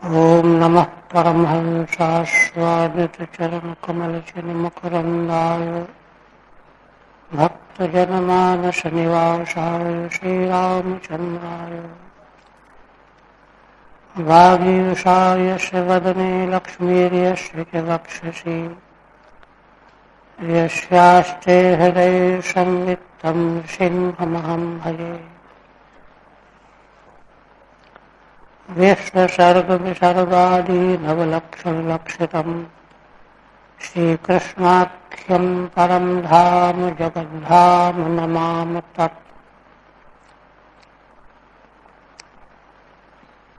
ओम नमः परमहंसास्वादितचरणकमलचिन्मकरन्दाय भक्तजनमानसनिवासाय श्रीरामचन्द्राय वागीशाय च वदने लक्ष्मीर्यस्य च वक्षसि यस्यास्ते हृदये संवित्तं सिंहमहं भजे। विश्वसर्गविसर्गादि नवलक्षलक्षितम् श्रीकृष्णाख्यं परं धाम जगद्धाम नमामि तत्।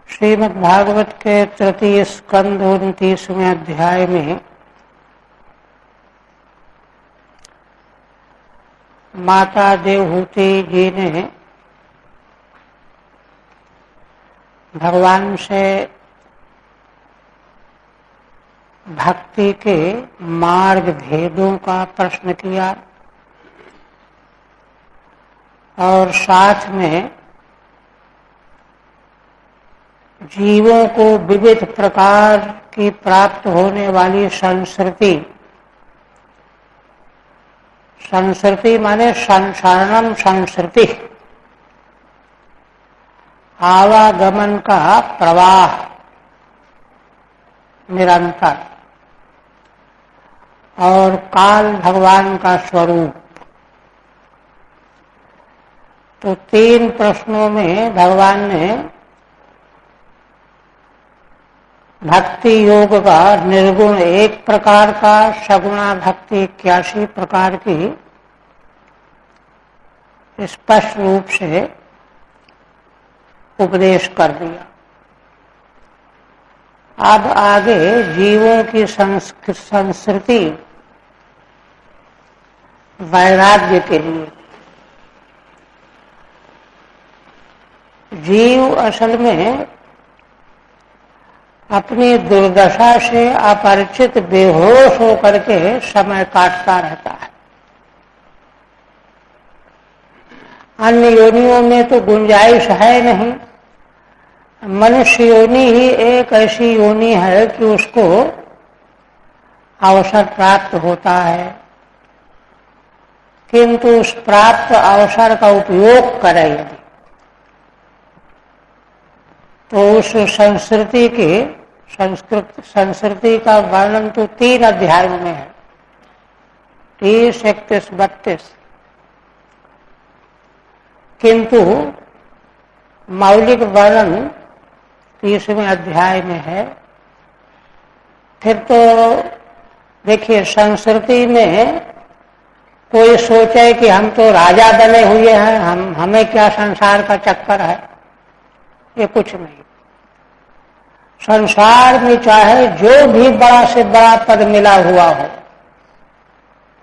श्रीमद्भागवत के तृतीय स्कंध 29वें अध्याय में माता देवहूति जी ने भगवान से भक्ति के मार्ग भेदों का प्रश्न किया और साथ में जीवों को विविध प्रकार की प्राप्त होने वाली संस्कृति माने संसारणम संस्कृति, आवागमन का प्रवाह निरंतर, और काल भगवान का स्वरूप। तो 3 प्रश्नों में भगवान ने भक्ति योग का निर्गुण 1 प्रकार का, सगुणा भक्ति 81 प्रकार की स्पष्ट रूप से उपदेश कर दिया। अब आगे जीवों की संस्कृति वैराग्य के लिए। जीव असल में अपनी दुर्दशा से अपरिचित बेहोश होकर के समय काटता रहता है। अन्य योनियों में तो गुंजाइश है नहीं। मनुष्य योनि ही एक ऐसी योनि है कि उसको अवसर प्राप्त होता है, किंतु उस प्राप्त अवसर का उपयोग करे यदि, तो उस संस्कृति का वर्णन तो 3 अध्यायों में है, 30, 31, 32। किंतु मौलिक वर्णन 30वें अध्याय में है। फिर तो देखिए, संस्कृति में कोई सोचे कि हम तो राजा बने हुए हैं, हमें क्या संसार का चक्कर है, ये कुछ नहीं। संसार में चाहे जो भी बड़ा से बड़ा पद मिला हुआ हो,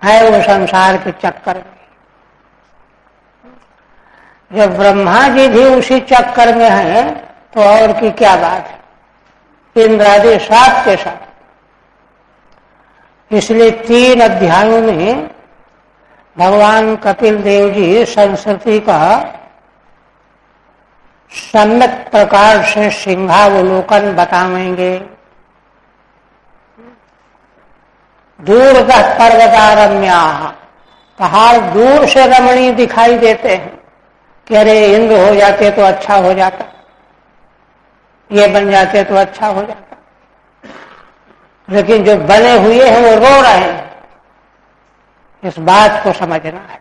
है वो संसार के चक्कर में। जब ब्रह्मा जी भी उसी चक्कर में हैं तो और की क्या बात है, इंद्रादि साथ के साथ। इसलिए 3 अध्यायों में भगवान कपिल देव जी संस्कृति का सम्यक प्रकार से सिंहावलोकन बताएंगे। दूरतः पर्वतारम्या, पहाड़ दूर से रमणीय दिखाई देते हैं कि अरे इंद्र हो जाते तो अच्छा हो जाता, ये बन जाते तो अच्छा हो जाता, लेकिन जो बने हुए हैं वो रो रहे हैं। इस बात को समझना है।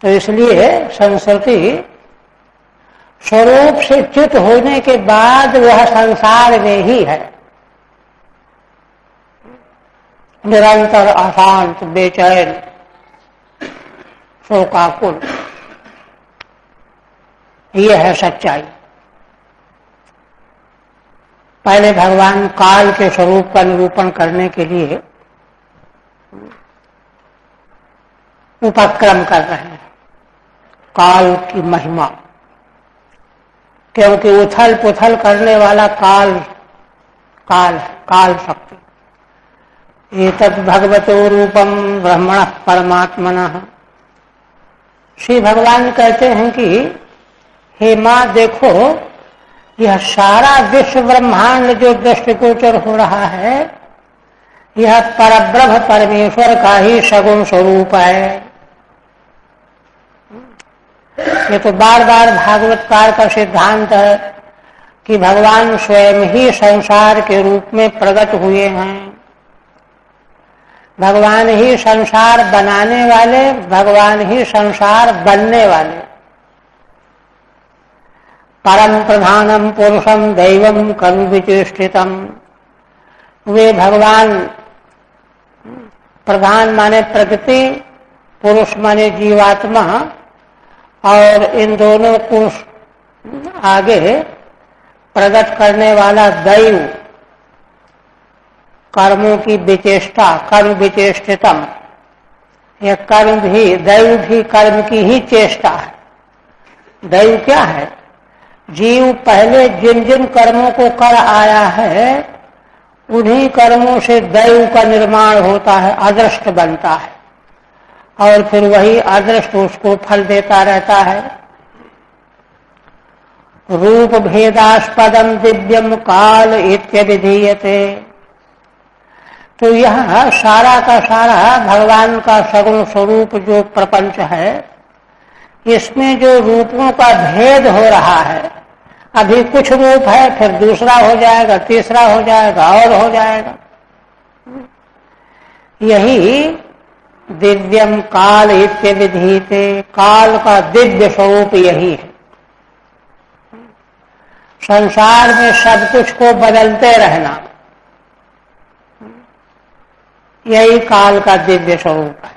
तो इसलिए संस्कृति स्वरूप से च्युत होने के बाद वह संसार में ही है, निरंतर अशांत, बेचैन, शोकाकुल। यह है सच्चाई। पहले भगवान काल के स्वरूप का निरूपण करने के लिए उपक्रम कर रहे हैं, काल की महिमा। क्योंकि उथल पुथल करने वाला काल शक्ति। एतद् भगवतो रूपम ब्रह्मणः परमात्मनः। श्री भगवान कहते हैं कि हे माँ देखो, यह सारा विश्व ब्रह्मांड जो दृष्टिगोचर हो रहा है, यह परब्रह्म परमेश्वर का ही सगुण स्वरूप है। ये तो बार बार भागवतकार का सिद्धांत है कि भगवान स्वयं ही संसार के रूप में प्रकट हुए हैं। भगवान ही संसार बनाने वाले, भगवान ही संसार बनने वाले। परम प्रधानम पुरुषम दैवम कर्म विचेष्टितम, वे भगवान प्रधान माने प्रकृति, पुरुष माने जीवात्मा, और इन दोनों को आगे प्रकट करने वाला दैव, कर्मों की विचेष्टा, कर्म विचेष्टितम। यह कर्म भी, दैव भी कर्म की ही चेष्टा है। दैव क्या है? जीव पहले जिन जिन कर्मों को कर आया है, उन्हीं कर्मों से दैव का निर्माण होता है, अदृष्ट बनता है, और फिर वही अदृष्ट उसको फल देता रहता है। रूप भेदास्पदम दिव्यम काल इत्यभिधीयते। तो यह सारा का सारा भगवान का सगुण स्वरूप जो प्रपंच है, इसमें जो रूपों का भेद हो रहा है, अभी कुछ रूप है, फिर दूसरा हो जाएगा, तीसरा हो जाएगा, और हो जाएगा। यही दिव्यम काल इत्यभिधीयते, काल का दिव्य स्वरूप यही है। संसार में सब कुछ को बदलते रहना, यही काल का दिव्य स्वरूप है।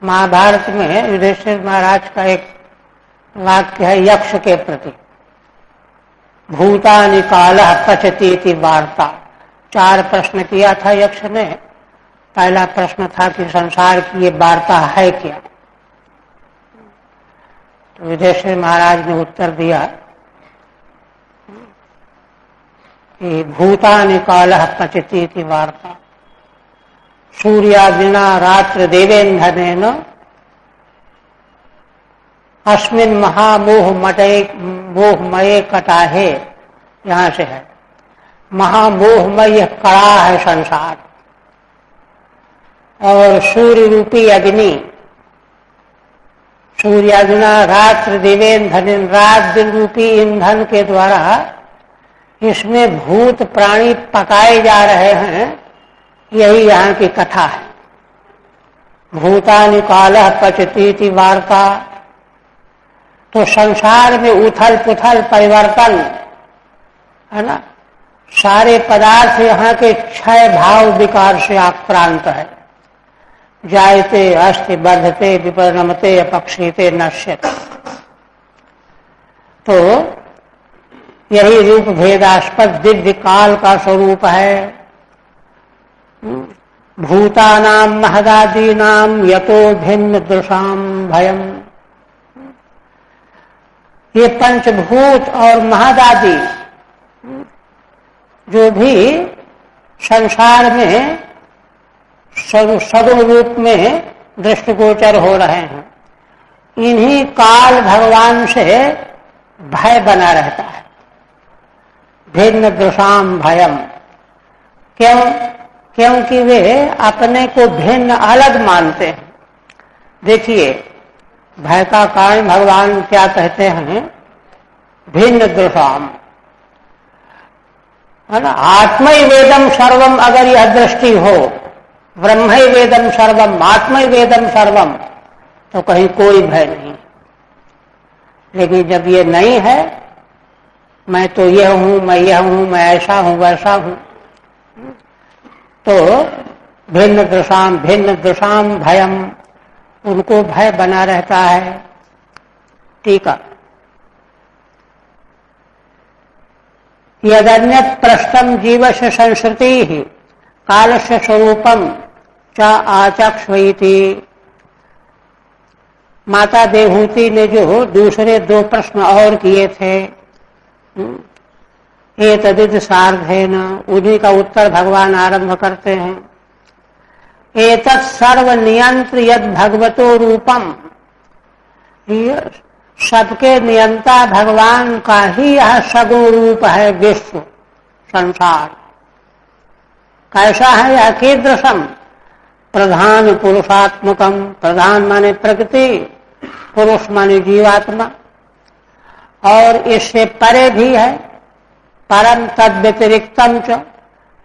महाभारत में युधिष्ठिर महाराज का एक वाक्य है यक्ष के प्रति, भूतानि कालः पचति इति वार्ता। 4 प्रश्न किया था यक्ष ने। पहला प्रश्न था कि संसार की ये वार्ता है क्या? तो युधिष्ठिर महाराज ने उत्तर दिया कि भूतानि कालः पचति इति वार्ता, सूर्यादिना रात्र देवेन्धनेन अस्मिन मोहमये कटाहे। यहां से है, महामोहमय कड़ा है संसार, और सूर्य रूपी अग्नि, सूर्यादिना रात्र देवेन्धनेन, रात दिन रूपी ईंधन के द्वारा इसमें भूत प्राणी पकाए जा रहे हैं। यही यहाँ की कथा है। भूतानि कालः पचति इति वार्ता। तो संसार में उथल पुथल परिवर्तन है ना, सारे पदार्थ यहाँ के क्षय भाव विकार से आक्रांत है। जायते अस्ति वर्धते विपरिणमते अपक्षीते नश्यते। तो यही रूप भेदास्पद दिव्य काल का स्वरूप है। भूतानां महदादीनां यतो भिन्न दृशाम भयम। ये पंचभूत और महदादि जो भी संसार में सगुण रूप में दृष्टिगोचर हो रहे हैं, इन्हीं काल भगवान से भय बना रहता है। भिन्न दृशाम भयम। क्यों? क्योंकि वे अपने को भिन्न अलग मानते हैं। देखिए, भय का कारण भगवान क्या कहते हैं? भिन्न दृशाम, है ना। आत्मय वेदम सर्वम, अगर यह दृष्टि हो, ब्रह्मय वेदम सर्वम, आत्मय वेदम सर्वम, तो कहीं कोई भय नहीं। लेकिन जब ये नहीं है, मैं तो यह हूं, मैं यह हूं, मैं ऐसा हूं, वैसा हूं, तो भिन्न दृशाम भयम, उनको भय बना रहता है। टीका, यदन्यत् प्रश्नम जीवस्य संस्कृति ही कालस्य स्वरूपम च आचक्ष्वैति। माता देवहूति ने जो दूसरे 2 प्रश्न और किए थे, एतदिद सार्धेन, उन्हीं का उत्तर भगवान आरंभ करते हैं। एतत् सर्व नियंत्र यद भगवतो रूपम, सबके नियंता भगवान का ही यह सगुण रूप है विश्व संसार। कैसा है यह? कीदृशम प्रधान पुरुषात्मकम, प्रधान माने प्रकृति, पुरुष माने जीवात्मा, और इससे परे भी है। परम तद व्यतिरिक्तम च,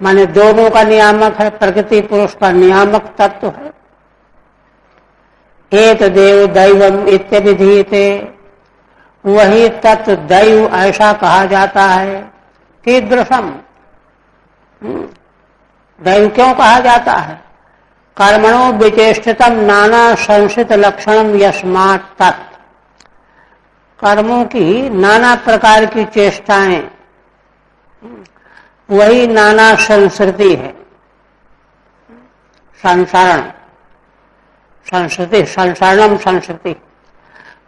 माने दोनों का नियामक है, प्रकृति पुरुष का नियामक तत्व है। एक देव दैवम इत्यभिधीयते, वही तत्व दैव ऐसा कहा जाता है। कीदृशम, दैव क्यों कहा जाता है? कर्मणो विचेष्टितम नाना संसित लक्षणम यस्मात् तत्, कर्मों की नाना प्रकार की चेष्टाएं, वही नाना संस्कृति है। संसरण, संस्कृति, संसरणम संस्कृति।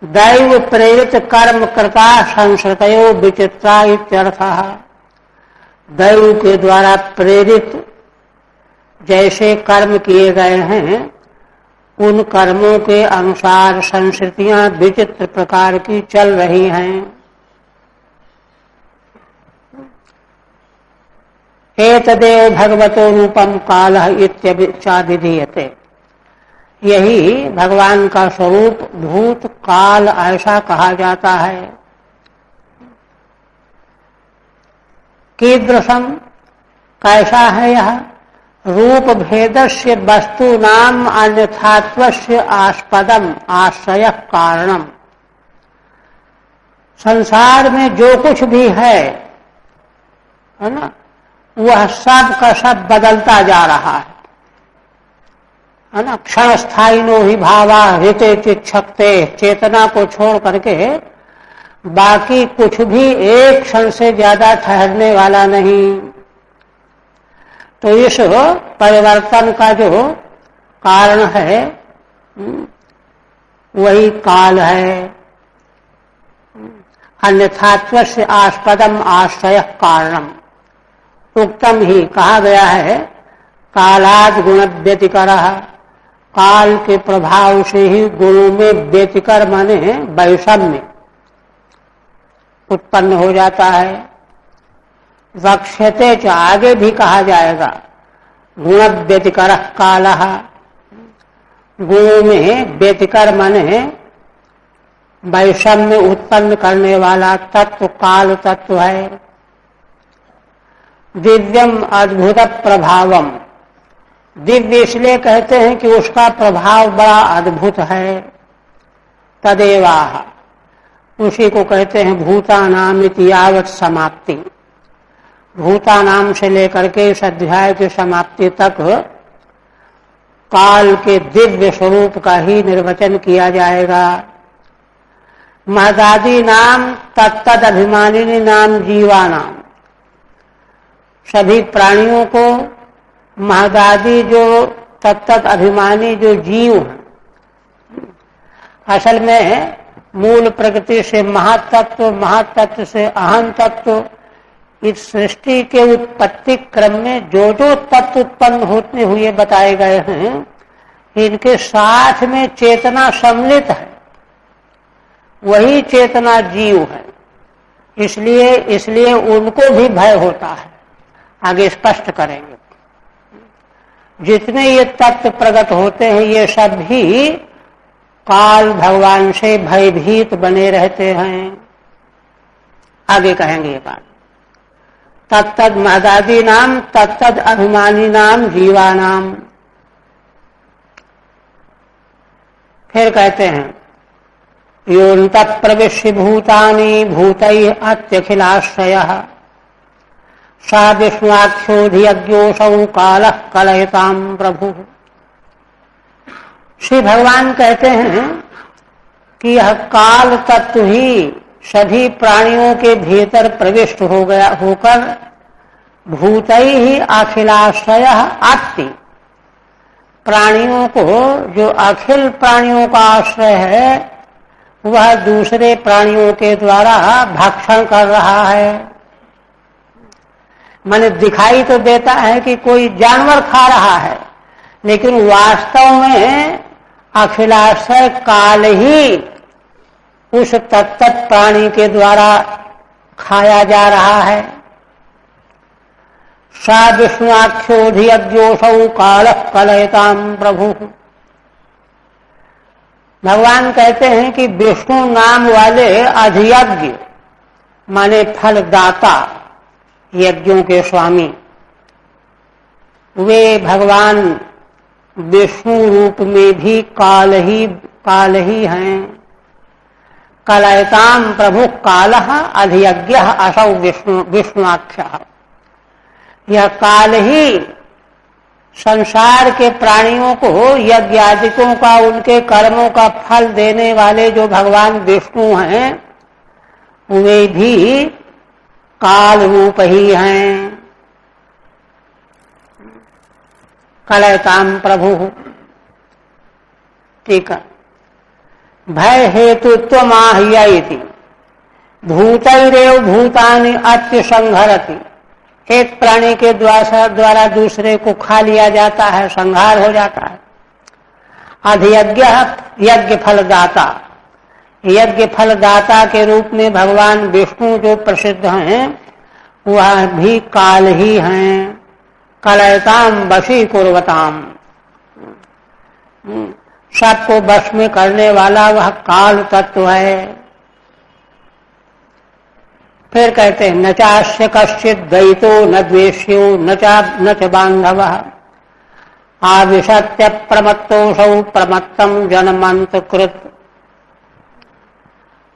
दैव प्रेरित कर्म कृता संस्कृतयो विचित्रा इत्यर्थः। दैव के द्वारा प्रेरित जैसे कर्म किए गए हैं, उन कर्मों के अनुसार संस्कृतियां विचित्र प्रकार की चल रही हैं। एतदेव भगवतो रूपम कालः इत्यभिधीयते, यही भगवान का स्वरूप भूत काल ऐसा कहा जाता है। कीदृशम, कैसा है यह? रूप भेदस्य वस्तूनाम अन्यथात्वस्य आस्पदम आश्रय कारणम, संसार में जो कुछ भी है ना, वह सब का सब बदलता जा रहा है ना। क्षण स्थायिनो ही भावा हृते चिक्षकते, चेतना को छोड़ करके बाकी कुछ भी एक क्षण से ज्यादा ठहरने वाला नहीं। तो इस परिवर्तन का जो कारण है वही काल है। अन्यथात्वस्य आस्पदम आश्रय कारणम, उक्तम ही कहा गया है। कालाद गुण व्यतिकरः, काल के प्रभाव से ही गुणों में व्यतिकर माने वैषम्य उत्पन्न हो जाता है। वक्ष्यते च, आगे भी कहा जाएगा। गुण व्यतिकरः कालः, गुणों में व्यतिकर माने वैषम्य उत्पन्न करने वाला तत्व काल तत्व है। दिव्यम अद्भुत प्रभावम, दिव्य इसलिए कहते हैं कि उसका प्रभाव बड़ा अद्भुत है। तदेवाह, उसी को कहते हैं भूतानाम इति यावत् समाप्ति। भूतानाम से लेकर के इस अध्याय की समाप्ति तक काल के दिव्य स्वरूप का ही निर्वचन किया जाएगा। महदादि नाम तत्तद अभिमानिनी नाम जीवानाम, सभी प्राणियों को महदादि जो तत्तद अभिमानी जो जीव हैं, असल में मूल प्रकृति से महातत्व, महातत्व से अहम तत्व, इस सृष्टि के उत्पत्ति क्रम में जो जो तत्व उत्पन्न होते हुए बताए गए हैं, इनके साथ में चेतना सम्मिलित है, वही चेतना जीव है। इसलिए उनको भी भय होता है। आगे स्पष्ट करेंगे। जितने ये तत्व प्रकट होते हैं, ये सब भी काल भगवान से भयभीत बने रहते हैं। आगे कहेंगे ये बात। तत्तद महदादि नाम तत्तद अभिमानी नाम जीवानाम। फिर कहते हैं योऽन्त प्रविश्य भूतानि भूतैः अत्यखिलाश्रयः सा विष्णुआख्योऽधियज्ञोऽसौ कालः कलयताम् प्रभु। श्री भगवान कहते हैं कि यह काल तत्व ही सभी प्राणियों के भीतर प्रविष्ट हो गया होकर भूतैः अखिलाश्रयः आत्ति, प्राणियों को जो अखिल प्राणियों का आश्रय है वह दूसरे प्राणियों के द्वारा भक्षण कर रहा है। माने दिखाई तो देता है कि कोई जानवर खा रहा है, लेकिन वास्तव में अखिलाश्रय काल ही उस तत्त प्राणी के द्वारा खाया जा रहा है। सा विष्णुआख्योधियज्ञोऽसौ कालः कलयताम् प्रभु। भगवान कहते हैं कि विष्णु नाम वाले अधियज्ञ माने फलदाता, यज्ञों के स्वामी, वे भगवान विष्णु रूप में भी काल ही हैं। कलयताम प्रभु कालः अधियज्ञः असौ विष्णुआख्यः। यह काल ही संसार के प्राणियों को यज्ञादिकों का, उनके कर्मों का फल देने वाले जो भगवान विष्णु हैं, वे भी काल रूप ही हैं। कलयताम प्रभु। ठीक है। भय हेतुत्व माह्यति भूतैरेव भूतानि अत्य संहरति। एक प्राणी के द्वारा दूसरे को खा लिया जाता है, संहार हो जाता है। अधियज्ञ यज्ञ फलदाता, यज्ञ फलदाता के रूप में भगवान विष्णु जो प्रसिद्ध हैं, वह भी काल ही हैं। कलयताम वशीकुर्वताम, सबको वश में करने वाला वह काल तत्व है। फिर कहते हैं न चास्य कश्चित् द्वैतो न द्वेष्यो न च बांधवः आविशत्य प्रमत्तोऽसौ प्रमत्तम जनमंत कृत।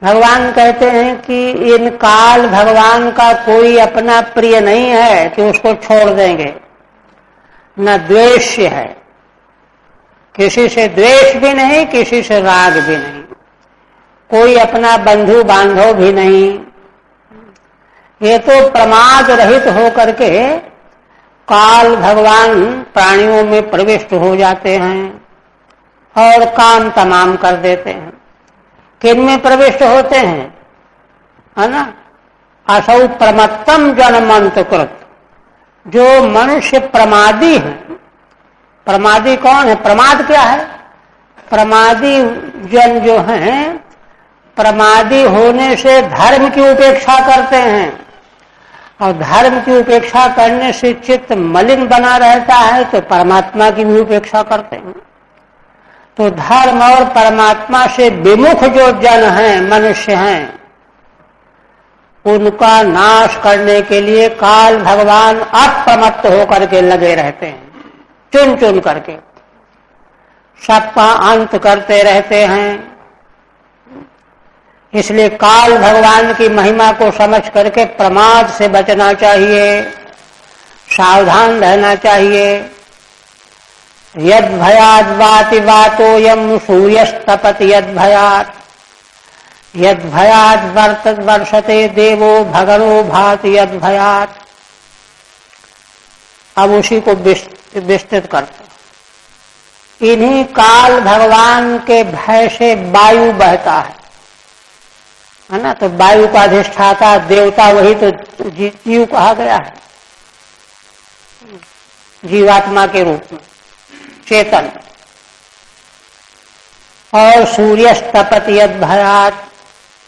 भगवान कहते हैं कि इन काल भगवान का कोई अपना प्रिय नहीं है कि उसको छोड़ देंगे, न द्वेष्य है, किसी से द्वेष भी नहीं, किसी से राग भी नहीं, कोई अपना बंधु बांधव भी नहीं। ये तो प्रमाद रहित होकर के काल भगवान प्राणियों में प्रविष्ट हो जाते हैं और काम तमाम कर देते हैं। किन में प्रविष्ट होते हैं, है ना? असौ प्रमत्तम जनमंत कृत। जो मनुष्य प्रमादी है, प्रमादी कौन है? प्रमाद क्या है? प्रमादी जन जो हैं, प्रमादी होने से धर्म की उपेक्षा करते हैं, और धर्म की उपेक्षा करने से चित्त मलिन बना रहता है, तो परमात्मा की भी उपेक्षा करते हैं। तो धर्म और परमात्मा से विमुख जो जन हैं, मनुष्य हैं, उनका नाश करने के लिए काल भगवान अप्रमत्त होकर के लगे रहते हैं, चुन चुन करके सबका अंत करते रहते हैं। इसलिए काल भगवान की महिमा को समझ करके प्रमाद से बचना चाहिए, सावधान रहना चाहिए। यद भयाद वाति वातोयम सूर्यस्तपति यद भयात, यद भयाद वर्षते देवो भगनो भाति यद भयात। अब उसी को विस्तृत करते। इन्हीं काल भगवान के भय से वायु बहता है ना? तो वायु का अधिष्ठाता देवता वही तो जीव कहा गया है, जीवात्मा के रूप में चेतन। और सूर्यस्तपति यद भयात,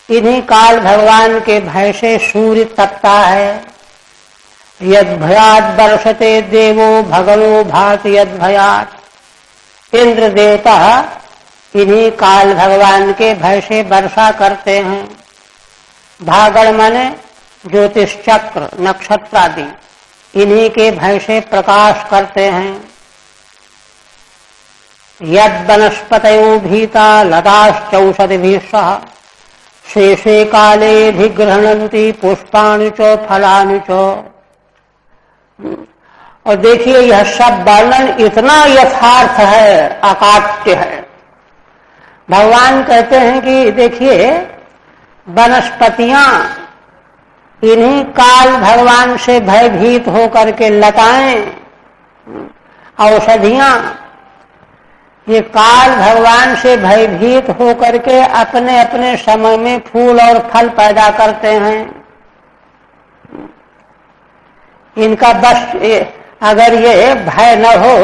इन्हीं काल भगवान के भय से सूर्य तपता है। यद भयात वर्षते देवो भगनो भाति यद भयात, इंद्र देवता इन्हीं काल भगवान के भय से वर्षा करते हैं। भागण माने ज्योतिष चक्र नक्षत्र आदि, इन्हीं के भय से प्रकाश करते हैं। यद वनस्पतयो भीता लताश्चौषधिभिः सह शेषे काले भी गृह्णन्ति पुष्पाणि च फलानि च। और देखिए यह सब वर्णन इतना यथार्थ है, अकाट्य है। भगवान कहते हैं कि देखिए वनस्पतियां इन्हीं काल भगवान से भयभीत होकर के लताएं, औषधियां ये काल भगवान से भयभीत होकर के अपने अपने समय में फूल और फल पैदा करते हैं। इनका बस अगर ये भय न हो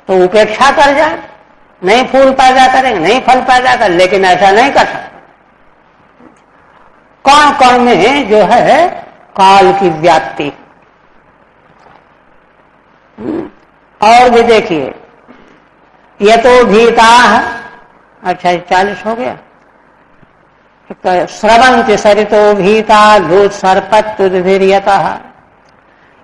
तो उपेक्षा कर जाए, नहीं फूल पैदा करेंगे, नहीं फल पैदा कर, लेकिन ऐसा नहीं कर सकते। कण कण में जो है काल की व्याप्ति। और भी देखिए, ये तो भीता। अच्छा 40 हो गया। स्रवंति सरितो भीता लोत्सर्पत्युद्भिर्यतः।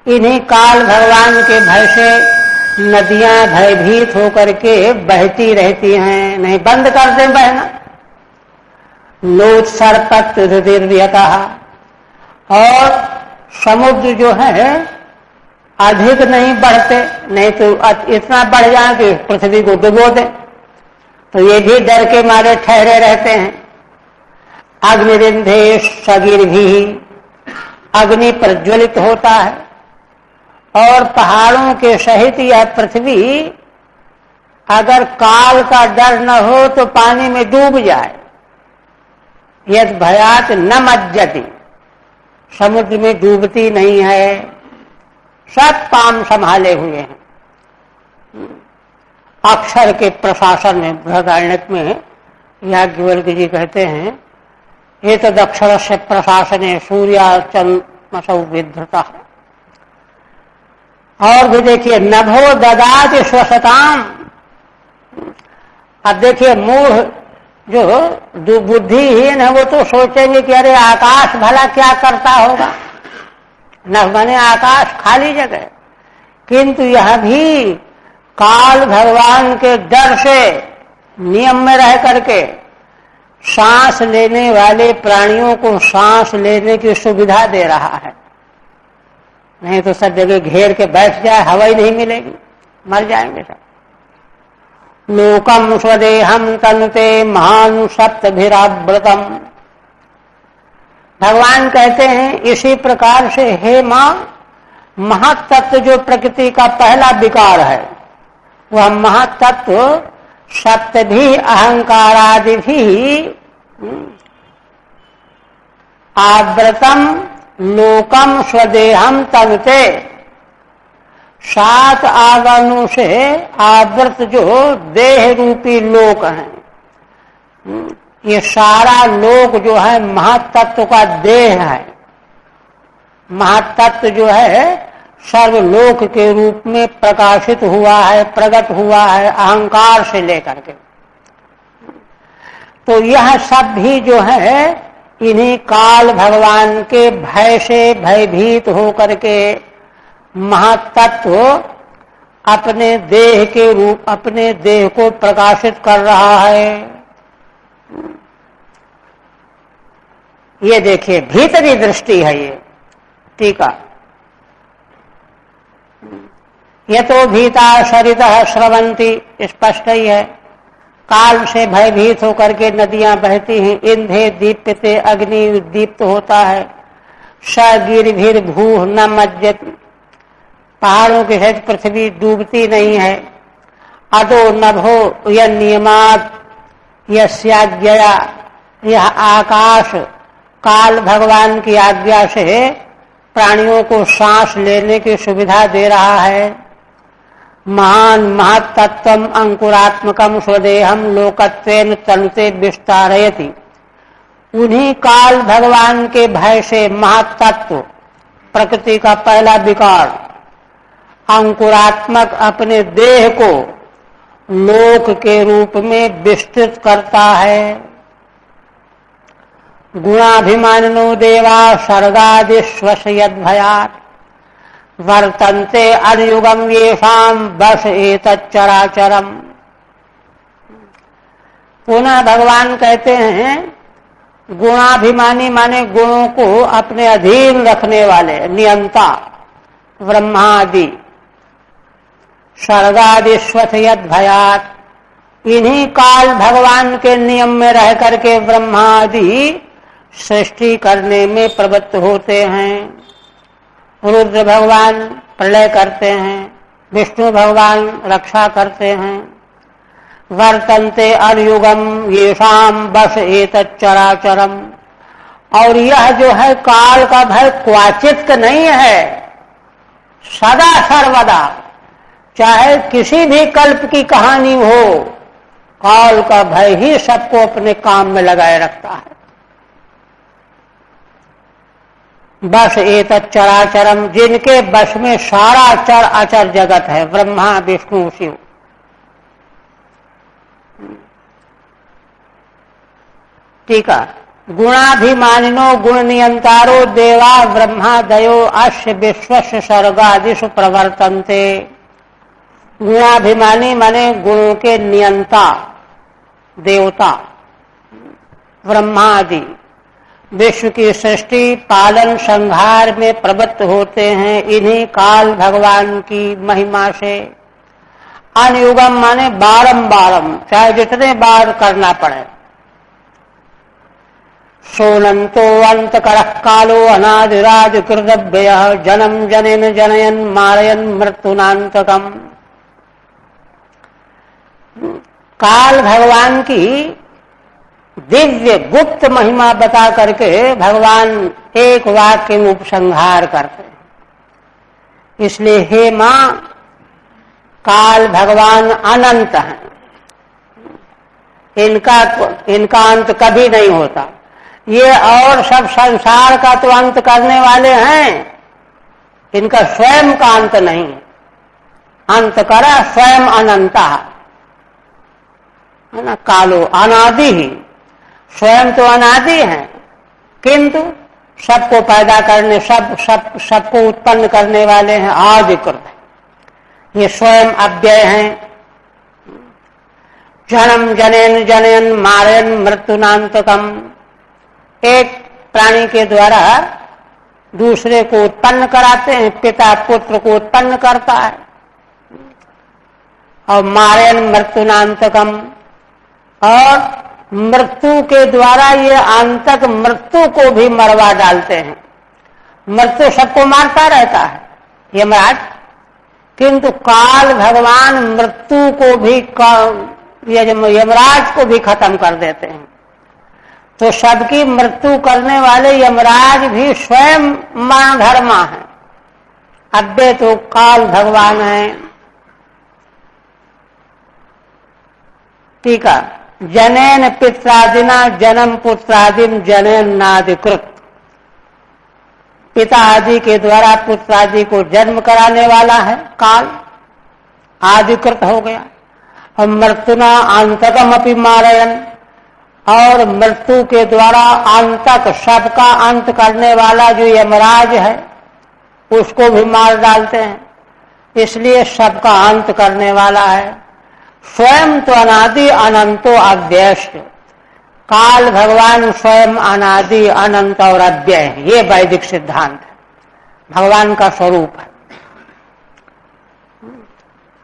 इन्हीं काल भगवान के भय से नदियां भयभीत होकर के बहती रहती हैं, नहीं बंद कर दें बहना। लोत्सर्पत्युद्भिर्यतः। और समुद्र जो है अधिक नहीं बढ़ते, नहीं तो इतना बढ़ जाए कि पृथ्वी को डुबो दें, तो ये भी डर के मारे ठहरे रहते हैं। अग्निरिंधे सगिर भी, अग्नि प्रज्वलित होता है और पहाड़ों के सहित यह पृथ्वी अगर काल का डर न हो तो पानी में डूब जाए। यद भयात न मज्जति, समुद्र में डूबती नहीं है, सब काम संभाले हुए हैं। अक्षर के प्रशासन में बृहदारण्यक में याज्ञवल्क्य जी कहते हैं, ये तो दक्षर से प्रशासने सूर्याचलमसौ विधृता। और भी देखिए, नभो ददाति स्वसताम। अब देखिए, मूढ़ जो बुद्धिहीन है वो तो सोचेंगे कि अरे आकाश भला क्या करता होगा, नभ बने आकाश खाली जगह। किंतु यह भी काल भगवान के डर से नियम में रह करके सांस लेने वाले प्राणियों को सांस लेने की सुविधा दे रहा है। नहीं तो सब जगह घेर के बैठ जाए, हवा ही नहीं मिलेगी, मर जाएंगे सब। लोकम स्वदेहम तनुते महान सप्तभिराव्रतम। भगवान कहते हैं इसी प्रकार से हे मां, महत्तत्व जो प्रकृति का पहला विकार है, वह महत्तत्व सप्तभी अहंकारादि भी आवृतम लोकम स्वदेहम तनुते। 7 आवरणों से आवृत जो देह रूपी लोक है, ये सारा लोक जो है महत्तत्व का देह है। महत्तत्व जो है सर्वलोक के रूप में प्रकाशित हुआ है, प्रकट हुआ है अहंकार से लेकर के। तो यह सब भी जो है इन्हीं काल भगवान के भय से भयभीत होकर के महत्तत्व अपने देह के रूप, अपने देह को प्रकाशित कर रहा है। ये देखिए भीतरी दृष्टि है ये टीका। ये तो भीता सरितः स्रवंती, स्पष्ट ही है। काल से भयभीत होकर के नदियां बहती हैं। इंधे दीप्यते, अग्नि उद्दीप्त होता है। सगिरभिर भूः न मज्जति, पहाड़ों के सहित पृथ्वी डूबती नहीं है। अदो नभो यह नियमात यस्याज्ञया, यह आकाश काल भगवान की आज्ञा से प्राणियों को सांस लेने की सुविधा दे रहा है। महान महत्तत्वम अंकुरात्मकम स्वदेहम लोकत्वेन तनुते विस्तारयति। उन्हीं काल भगवान के भय से महत्तत्व प्रकृति का पहला विकार अंकुरात्मक अपने देह को लोक के रूप में विस्तृत करता है। गुणाभिमानिनो देवा सर्गादिश्वस यद्भयात् वर्तन्ते अनुयुगम येषाम बस एतच्चराचरम। पुनः भगवान कहते हैं गुणाभिमानी माने गुणों को अपने अधीन रखने वाले, नियंता, ब्रह्मादि। सर्गादिश्वस यद्भयात्, इन्हीं काल भगवान के नियम में रह करके ब्रह्मादि सृष्टि करने में प्रवृत्त होते हैं। रुद्र भगवान प्रलय करते हैं, विष्णु भगवान रक्षा करते हैं। वर्तन्ते अनुयुगम येषाम बस एतच्चराचरम। और यह जो है काल का भय क्वाचित नहीं है, सदा सर्वदा, चाहे किसी भी कल्प की कहानी हो, काल का भय ही सबको अपने काम में लगाए रखता है। बस एतत् चराचरम, जिनके बस में सारा चर अचर जगत है, ब्रह्मा विष्णु शिव। ठीक है। गुणाभिमानिनो गुण नियंतारो देवा ब्रह्मा दयो अश्य विश्वस्य सर्गादिषु प्रवर्तन्ते। गुणाभिमानी माने गुणों के नियंता देवता ब्रह्मा आदि विश्व की सृष्टि पालन संहार में प्रवृत्त होते हैं इन्हीं काल भगवान की महिमा से। अनुयुगम माने बारंबारम, चाहे जितने बार करना पड़े। सोनंतो अंत करः कालो अनादिराज कृतव्यः जन्म जनेन जनयन मारयन मृत्युनांतकम। काल भगवान की दिव्य गुप्त महिमा बता करके भगवान एक वाक्य में उपसंहार करते हैं। इसलिए हे मां, काल भगवान अनंत हैं, इनका अंत कभी नहीं होता। ये और सब संसार का तो अंत करने वाले हैं, इनका स्वयं का अंत नहीं है। अंत करा स्वयं अनंता है ना। कालो अनादि ही, स्वयं तो अनादि है किंतु सबको पैदा करने सबको उत्पन्न करने वाले हैं, आदिकृत। ये स्वयं अव्यय हैं। जन्म जनेन जनयन मारयन मृत्युनांतकम। एक प्राणी के द्वारा दूसरे को उत्पन्न कराते हैं, पिता पुत्र को उत्पन्न करता है। और मारयन मृत्युनांतकम, और मृत्यु के द्वारा ये आंतक मृत्यु को भी मरवा डालते हैं। मृत्यु सबको मारता रहता है यमराज, किंतु काल भगवान मृत्यु को भी यमराज को भी खत्म कर देते हैं। तो सबकी मृत्यु करने वाले यमराज भी स्वयं मरणधर्मा है। अव्यय तो काल भगवान है। ठीक है। जनेन पित्रादिना जन्म पुत्रादिम जनेन नादिकृत। पिता आदि के द्वारा पुत्र आदि को जन्म कराने वाला है काल, आदिकृत हो गया। और मृत्युना अंतकम अपि मारयन, और मृत्यु के द्वारा अंतक सबका अंत करने वाला जो यमराज है उसको भी मार डालते हैं। इसलिए सबका अंत करने वाला है। स्वयं तो अनादि अनंतो अव्ययश्च। काल भगवान स्वयं अनादि अनंत और अव्यय है। ये वैदिक सिद्धांत है, भगवान का स्वरूप है।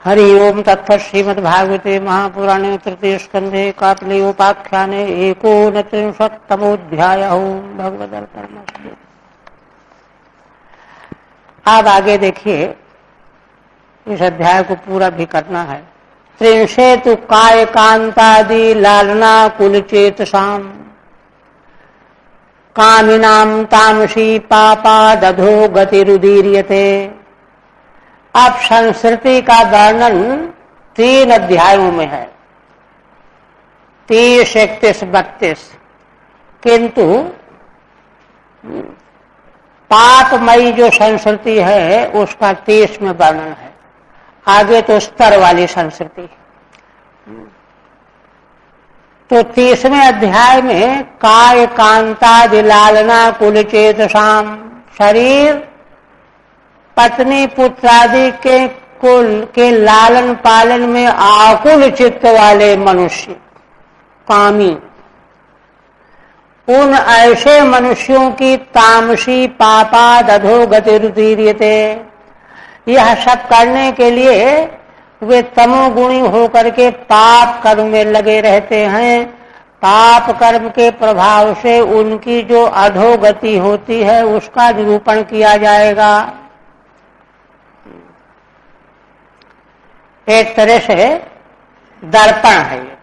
हरि ओम तत्सत्। श्रीमद्भागवते महापुराणे तृतीय स्कंधे काकलियोपाख्याने 39तमोऽध्यायः। भगवदर्पणमस्तु। अब आगे देखिए, इस अध्याय को पूरा भी करना है। त्रिंशे तु काय कांतादि लालना कुलचेतसाम कामिनाम तामसी पापा दधो गतिरुदीर्यते। अब संस्कृति का वर्णन 3 अध्यायों में है, 30, 31, 32, किंतु पापमयी जो संस्कृति है उसका 30 में वर्णन है। आगे तो स्तर वाली संस्कृति। तो 30वें अध्याय में काय कांतादि लालना कुलचेतसाम, शरीर पत्नी पुत्र आदि के कुल के लालन पालन में आकुल चित्त वाले मनुष्य, कामी, उन ऐसे मनुष्यों की तामसी पापा दधो गतिरुदीर्यते। यह सब करने के लिए वे तमोगुणी होकर के पाप कर्म में लगे रहते हैं। पाप कर्म के प्रभाव से उनकी जो अधोगति होती है उसका निरूपण किया जाएगा। एक तरह से दर्पण है ये,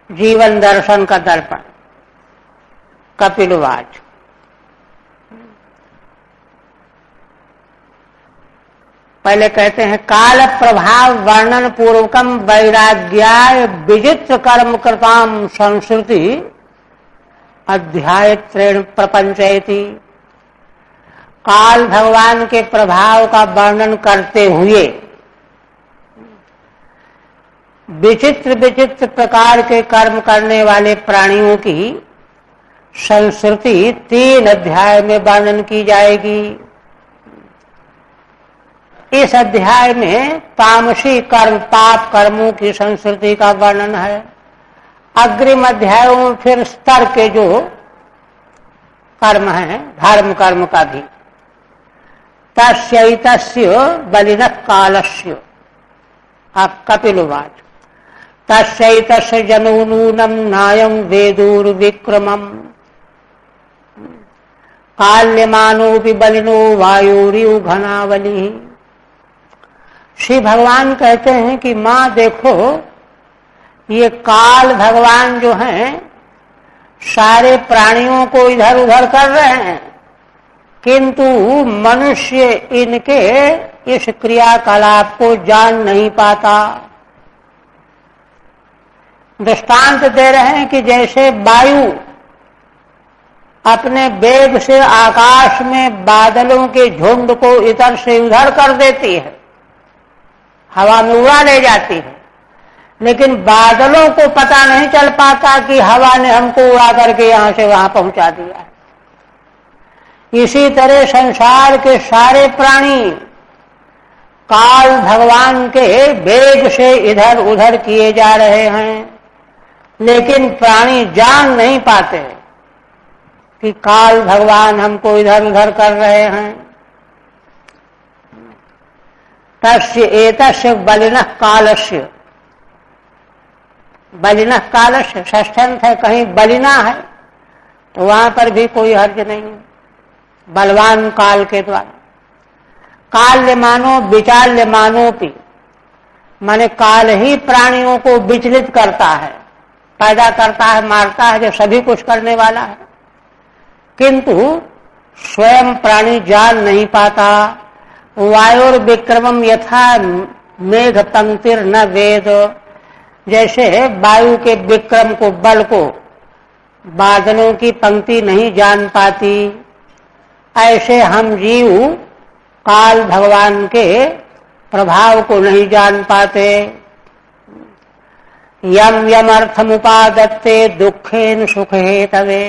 जीवन दर्शन का दर्पण। कपिलवाच। पहले कहते हैं काल प्रभाव वर्णन पूर्वकम वैराग्याय विचित्र कर्म कृताम संस्कृति अध्याय 3 प्रपंचयति। काल भगवान के प्रभाव का वर्णन करते हुए विचित्र विचित्र प्रकार के कर्म करने वाले प्राणियों की संस्कृति 3 अध्याय में वर्णन की जाएगी। इस अध्याय में तामसी कर्म पाप कर्मों की संस्कृति का वर्णन है। अग्रिम अध्यायों में फिर स्तर के जो कर्म हैं धर्म कर्म का भी। तस्यैतस्य बलिनः कालस्य कपिलवाच तस्यैतस्य जनूनूनं नायं वेदुर्विक्रमम् काल्यमानोऽपि बलिनो वायुरिव घनावली। श्री भगवान कहते हैं कि माँ देखो, ये काल भगवान जो हैं सारे प्राणियों को इधर उधर कर रहे हैं, किंतु मनुष्य इनके इस क्रियाकलाप को जान नहीं पाता। दृष्टांत दे रहे हैं कि जैसे वायु अपने वेग से आकाश में बादलों के झुंड को इधर से उधर कर देती है, हवा में उड़ा ले जाती है, लेकिन बादलों को पता नहीं चल पाता कि हवा ने हमको उड़ा करके यहां से वहां पहुंचा दिया है। इसी तरह संसार के सारे प्राणी काल भगवान के वेग से इधर उधर किए जा रहे हैं, लेकिन प्राणी जान नहीं पाते कि काल भगवान हमको इधर उधर कर रहे हैं। तस्य एतस्य बलिनः कालस्य, बलिनः कालस्य षष्ठंत है, कहीं बलिना है तो वहां पर भी कोई हर्ज नहीं है, बलवान काल के द्वारा। काल्यमानो विचाल्यमानोपि, माने काल ही प्राणियों को विचलित करता है, पैदा करता है, मारता है, जो सभी कुछ करने वाला है, किंतु स्वयं प्राणी जान नहीं पाता। वायुर विक्रमम यथा मेघ पंक्तिर न वेद, जैसे वायु के विक्रम को, बल को बादलों की पंक्ति नहीं जान पाती, ऐसे हम जीव काल भगवान के प्रभाव को नहीं जान पाते। यम यमर्थमुपादत्ते दुखेन सुख हेतवे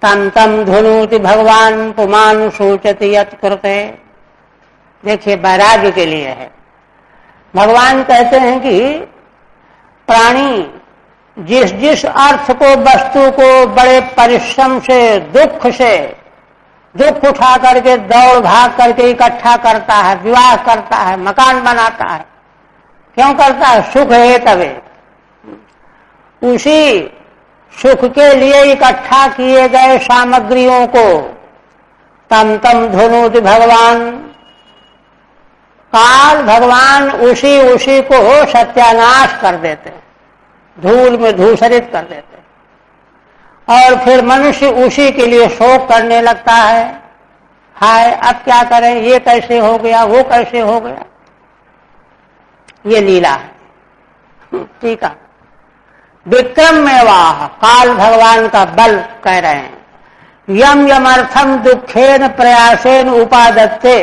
तम तम धुनोति भगवान पुमान सोचति यत्कृते। देखिए वैराग्य के लिए है। भगवान कहते हैं कि प्राणी जिस जिस अर्थ को, वस्तु को बड़े परिश्रम से, दुख उठा करके, दौड़ भाग करके इकट्ठा करता है, विवाह करता है, मकान बनाता है, क्यों करता है? सुख हेतवे, उसी सुख के लिए इकट्ठा किए गए सामग्रियों को तम तम धुनोति भगवान, काल भगवान उसी को सत्यानाश कर देते, धूल में धूसरित कर देते, और फिर मनुष्य उसी के लिए शोक करने लगता है। हाय अब क्या करें, ये कैसे हो गया, वो कैसे हो गया। ये लीला है। ठीक है, विक्रम में वाह, काल भगवान का बल कह रहे हैं। यम यमर्थम दुखेन प्रयासेन उपादत्ते,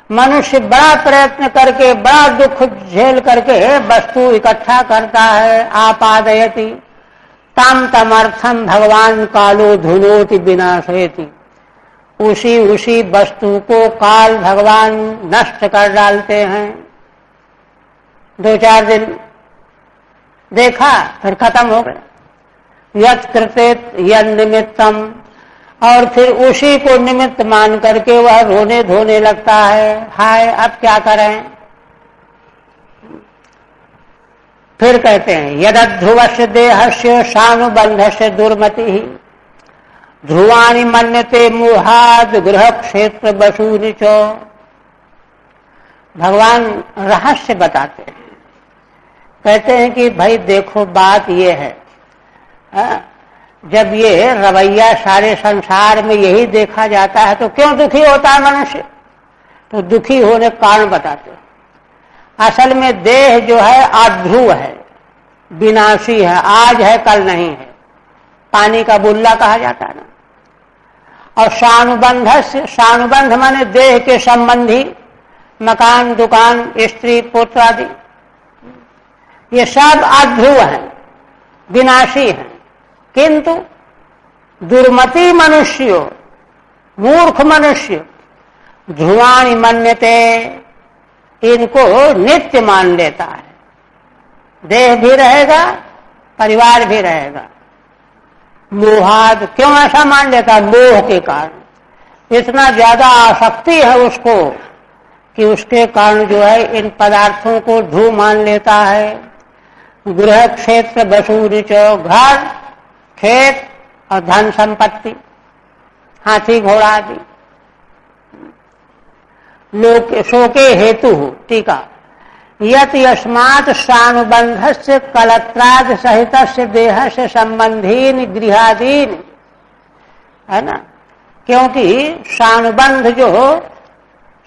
मनुष्य बड़ा प्रयत्न करके, बड़ा दुख झेल करके वस्तु इकट्ठा करता है। आपादयति तम तमर्थम भगवान कालो धुनोति विनाशयति, उसी वस्तु को काल भगवान नष्ट कर डालते हैं। 2-4 दिन देखा फिर खत्म हो गया। यत् कृते यद निमित्तम, और फिर उसी को निमित्त मान करके वह रोने धोने लगता है। हाय अब क्या करें। फिर कहते हैं यदध्रुवस्य देहस्य सानुबंधस्य दुर्मति ध्रुवाणि मन्यते मोहाद गृह क्षेत्र बसूनि च। भगवान रहस्य बताते हैं, कहते हैं कि भाई देखो बात ये है, जब ये रवैया सारे संसार में यही देखा जाता है तो क्यों दुखी होता है मनुष्य। तो दुखी होने का कारण बताते हैं। असल में देह जो है अध्रुव है, विनाशी है, आज है कल नहीं है, पानी का बुल्ला कहा जाता है ना। और सानुबंध माने देह के संबंधी, मकान, दुकान, स्त्री, पुत्र आदि, ये सब अध्रुव हैं, विनाशी हैं। किंतु दुर्मति मनुष्यो, मूर्ख मनुष्य, ध्रुवाणि मन्यते, इनको नित्य मान लेता है। देह भी रहेगा, परिवार भी रहेगा। मोहाद, क्यों ऐसा मान लेता? मोह के कारण। इतना ज्यादा आसक्ति है उसको कि उसके कारण जो है इन पदार्थों को ध्रुव मान लेता है। गृह क्षेत्र बसूरी चौ, घर, खेत और धन संपत्ति, हाथी घोड़ा आदि। लोक शोके हेतु, टीका, यत यस्मात् सानुबंधस्य कलत्राद सहितस्य देहस्य संबंधीन गृहादीन, है ना। क्योंकि सानुबंध जो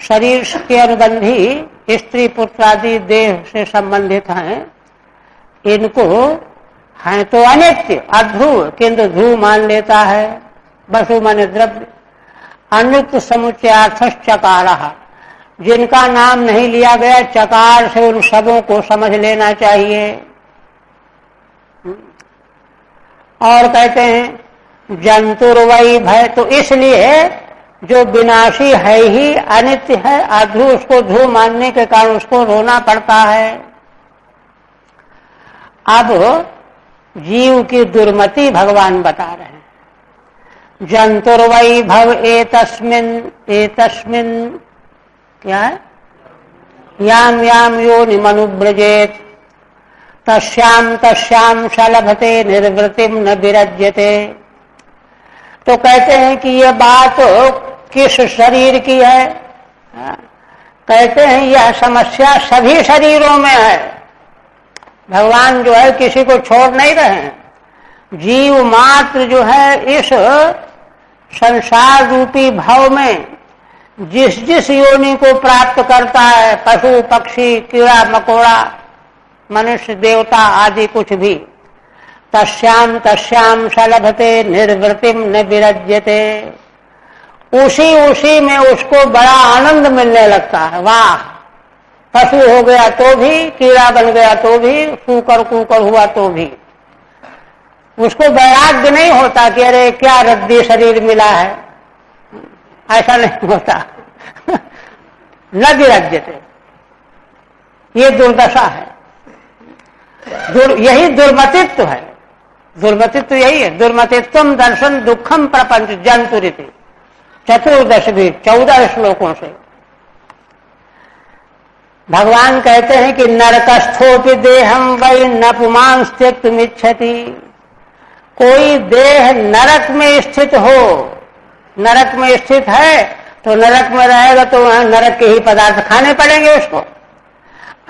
शरीर के अनुबंधी स्त्री पुत्र आदि देह से संबंधित हैं, इनको हैं तो अनित्य, अध्रुव, किंतु ध्रुव मान लेता है। वसु माने द्रव्य। अनुक्त समुच्चयार्थश्चकारः, जिनका नाम नहीं लिया गया, चकार से उन सबों को समझ लेना चाहिए। और कहते हैं जंतुर्वै भय, तो इसलिए जो विनाशी है ही अनित्य है, अध्रुव, उसको ध्रुव मानने के कारण उसको रोना पड़ता है। अब जीव की दुर्मति भगवान बता रहे हैं। जंतुर्वै भव एतस्मिन् क्या है? याम याम योनिमनुव्रजेत तस्याम शलभते निर्वृतिम न विरज्यते। तो कहते हैं कि ये बात किस शरीर की है? कहते हैं यह समस्या सभी शरीरों में है। भगवान जो है किसी को छोड़ नहीं रहे हैं। जीव मात्र जो है इस संसार रूपी भाव में जिस जिस योनि को प्राप्त करता है, पशु पक्षी कीड़ा मकोड़ा मनुष्य देवता आदि कुछ भी, तस्याम शलभते निर्वृतिम न विरज्यते, उसी में उसको बड़ा आनंद मिलने लगता है। वाह, पशु हो गया तो भी, कीड़ा बन गया तो भी, सूकर कूकर हुआ तो भी उसको वैराग्य नहीं होता कि अरे क्या रद्दी शरीर मिला है, ऐसा नहीं होता। न विरज्यते, ये दुर्दशा है। यही दुर्मतित्व है। दुर्मतित्व यही है। दुर्मतित्वम दर्शन दुखम प्रपंच जंतुरिति, 14 श्लोकों से भगवान कहते हैं कि नरकस्थोपि देहम वै न पुमांस त्यक्तुमिच्छति। कोई देह नरक में स्थित हो, नरक में स्थित है तो नरक में रहेगा तो वहां नरक के ही पदार्थ खाने पड़ेंगे उसको।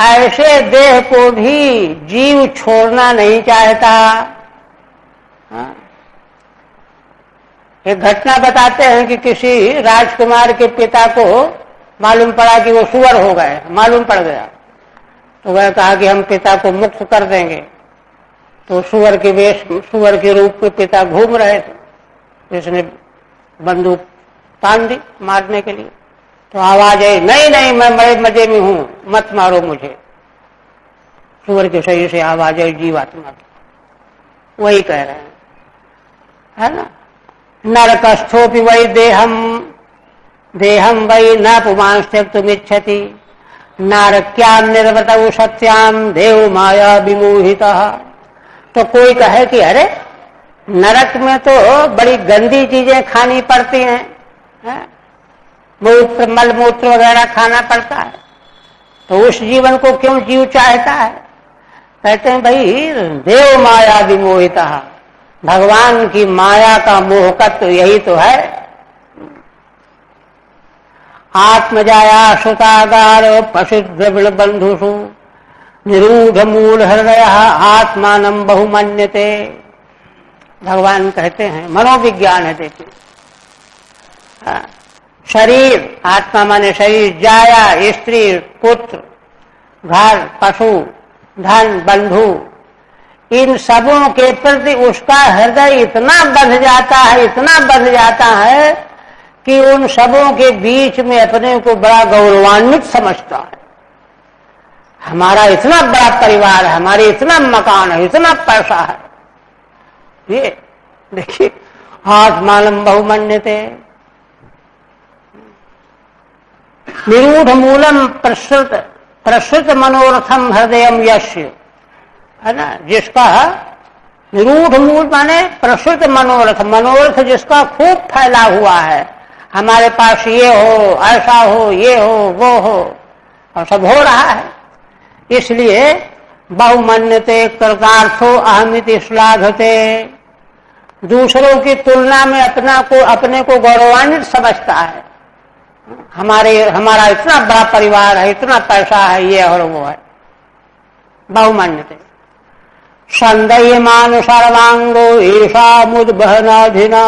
ऐसे देह को भी जीव छोड़ना नहीं चाहता। एक घटना बताते हैं कि किसी राजकुमार के पिता को मालूम पड़ा कि वो सुअर हो गए, मालूम पड़ गया। तो वह कहा कि हम पिता को मुक्त कर देंगे। तो सुअर के रूप में पिता घूम रहे थे। इसने बंदूक तान दी मारने के लिए। तो आवाज आई, नहीं मैं बड़े मजे में हूं, मत मारो मुझे। सुअर के शरीर से आवाज आई जीवात्मा की। वही कह रहे हैं, है ना। नरकस्थोपि वै देहम वै न पुमांस त्यक्तुमिच्छति नारक्याम निर्वृतौ सत्याम देव माया विमोहितः। तो कोई कहे कि अरे नरक में तो बड़ी गंदी चीजें खानी पड़ती हैं, मूत्र मल मूत्र वगैरह खाना पड़ता है, तो उस जीवन को क्यों जीव चाहता है? कहते हैं भाई देव माया विमोहितः, भगवान की माया का मोहकत्व यही तो है। आत्मजाया सुतागार पशु द्रविड़ बंधुषु निरूढ़ मूल हृदय आत्मानं बहुमन्यते। भगवान कहते हैं, मनोविज्ञान है। देखिए, शरीर, आत्मा माने शरीर, जाया स्त्री पुत्र घर पशु धन बंधु, इन सबों के प्रति उसका हृदय इतना बढ़ जाता है, इतना बढ़ जाता है कि उन सबों के बीच में अपने को बड़ा गौरवान्वित समझता है। हमारा इतना बड़ा परिवार है, हमारे इतना मकान है, इतना पैसा है। ये देखिए, आत्मानं बहुमन्यते। निरूढ़ मूलम प्रसृत मनोरथम हृदयम यस्य, है ना, जिसका निरूढ़ मूल माने प्रसृत मनोरथ, मनोरथ जिसका खूब फैला हुआ है, हमारे पास ये हो, ऐसा हो, ये हो, वो हो, और सब हो रहा है। इसलिए बहुमन्यते कृतार्थो अहमिति श्लाघते, दूसरों की तुलना में अपने को गौरवान्वित समझता है। हमारा इतना बड़ा परिवार है, इतना पैसा है, ये और वो है। बहुमन्यते संदयमान सर्वांगो ईशा मुद्बहनाधिना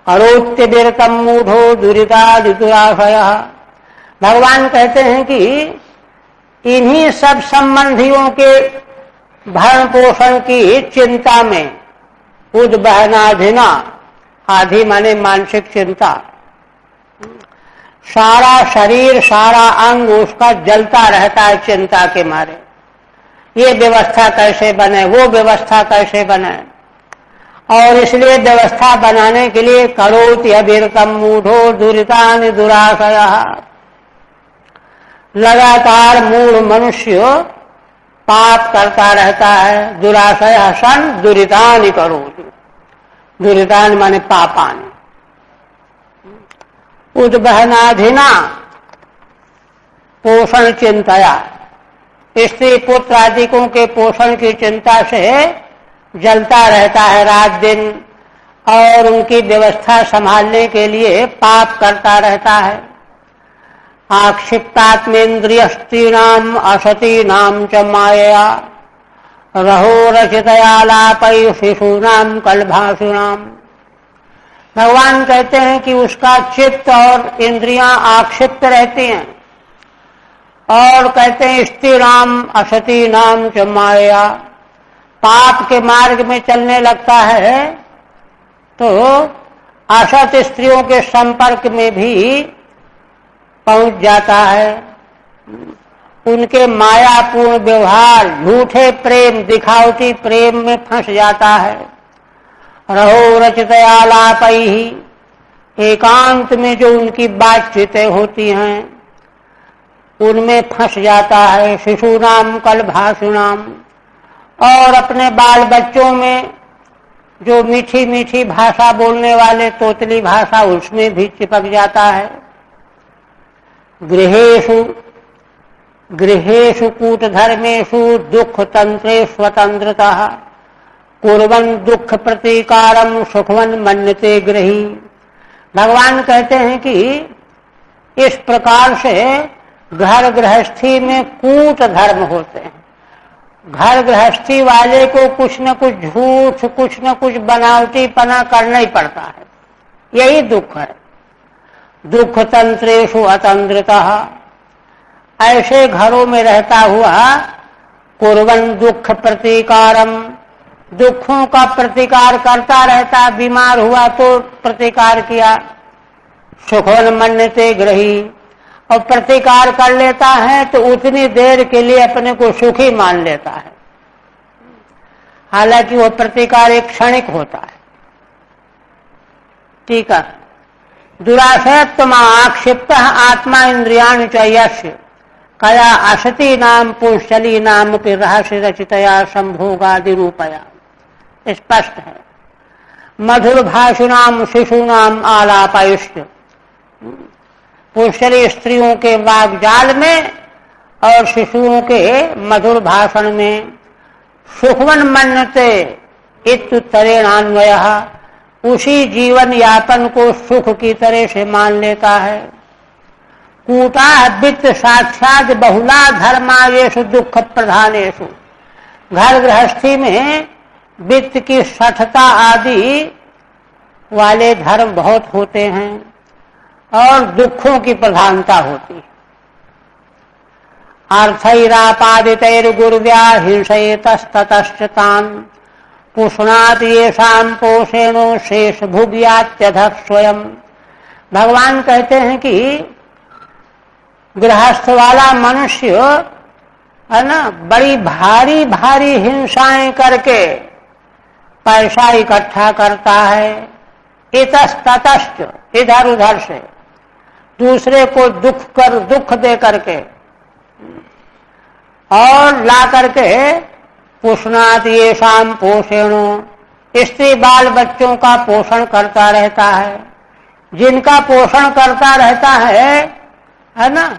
अरोत्य विरतम मूढ़ो दुरितादिदुराशय। भगवान कहते हैं कि इन्हीं सब संबंधियों के भरण पोषण की चिंता में, उद्बहनाधिना, आधि माने मानसिक चिंता, सारा शरीर सारा अंग उसका जलता रहता है चिंता के मारे। ये व्यवस्था कैसे बने, वो व्यवस्था कैसे बने, और इसलिए व्यवस्था बनाने के लिए करोति अभिरतम मूढ़ो दुरितानि दुराशयः। लगातार मूढ़ मनुष्य पाप करता रहता है। दुराशयः सन दुरितानि करोति, दुरितानि माने पापानि। उद्बहनाधिना पोषण चिंतया, स्त्री पुत्र आदिकों के पोषण की चिंता से जलता रहता है रात दिन, और उनकी व्यवस्था संभालने के लिए पाप करता रहता है। आक्षिप्तात्मेन्द्रिय स्त्रीणाम असतीनाम च मायया रहो रचितया लापै शिशूनाम कलभाषुणाम। भगवान कहते हैं कि उसका चित्त और इंद्रियां आक्षिप्त रहती हैं, और कहते हैं स्त्री नाम असती नाम च माया, पाप के मार्ग में चलने लगता है तो असत स्त्रियों के संपर्क में भी पहुंच जाता है। उनके मायापूर्ण व्यवहार, झूठे प्रेम, दिखावटी प्रेम में फंस जाता है। रहो रचितया लापैहि, एकांत में जो उनकी बातचीतें होती हैं उनमें फंस जाता है। शिशुनाम कलभाषुणाम, और अपने बाल बच्चों में जो मीठी मीठी भाषा बोलने वाले तोतली भाषा, उसमें भी चिपक जाता है। गृहेषु कूटधर्मेषु दुख तंत्रे स्वतंत्रतः कुर्वन् दुख प्रतीकारम सुखवन मन्यते गृही। भगवान कहते हैं कि इस प्रकार से घर गृहस्थी में कूट धर्म होते हैं। घर गृहस्थी वाले को कुछ न कुछ झूठ, कुछ न कुछ बनावटीपना करना ही पड़ता है। यही दुख है। दुख तंत्रेषु अतंत्रतः, ऐसे घरों में रहता हुआ कुर्वन् दुख प्रतीकारम, दुखों का प्रतिकार करता रहता। बीमार हुआ तो प्रतिकार किया। सुखवन मन्यते गृही, और प्रतिकार कर लेता है तो उतनी देर के लिए अपने को सुखी मान लेता है, हालांकि वह प्रतिकार एक क्षणिक होता है। ठीक है। दुराशयत्म आक्षिप्त आत्मा इंद्रियाणि च यस्य कया असती नाम पुंसली नाम के रहस्य रचितया संभोगादि रूपया। स्पष्ट है। मधुर भाषुनाम शिशुनाम आलापायुष्य, पुंसली स्त्रियों के वाग्जाल में और शिशुओं के मधुर भाषण में सुखवन मन्यते इत्युत्तरेणान्वयः, उसी जीवन यापन को सुख की तरह से मान लेता है। कूटा वित्त साक्षात बहुला धर्मायेषु दुख प्रधानेषु, घर गृहस्थी में वित्त की सठता आदि वाले धर्म बहुत होते हैं और दुखों की प्रधानता होती है। अर्थैरापादितैर्गुर्व्या हिंसयेतस्ततश्च तान् पुष्णाति येषाम् पोषेणो शेष भुग्यात्यधः स्वयं। भगवान कहते हैं कि गृहस्थ वाला मनुष्य है ना, बड़ी भारी भारी हिंसाएं करके पैसा इकट्ठा करता है, इतस्ततश्च इधर उधर से, दूसरे को दुख दे करके, और ला करके पुष्णाति येषाम् पोषेणो, स्त्री बाल बच्चों का पोषण करता रहता है। जिनका पोषण करता रहता है ना,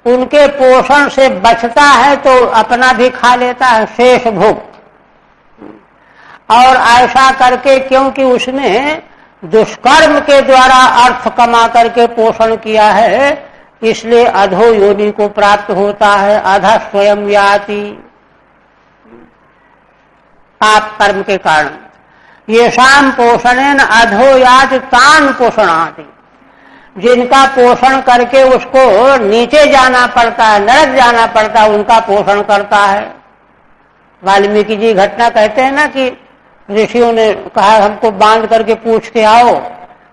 उनके पोषण से बचता है तो अपना भी खा लेता है, शेष भोग। और ऐसा करके क्योंकि उसने दुष्कर्म के द्वारा अर्थ कमा करके पोषण किया है, इसलिए अधो योनि को प्राप्त होता है, अधः स्वयं याति, पाप कर्म के कारण। येषाम् पोषणेन अधो याति तान् पोषणाति, जिनका पोषण करके उसको नीचे जाना पड़ता है, नरक जाना पड़ता है, उनका पोषण करता है। वाल्मीकि जी घटना कहते हैं ना कि ऋषियों ने कहा हमको बांध करके पूछ के आओ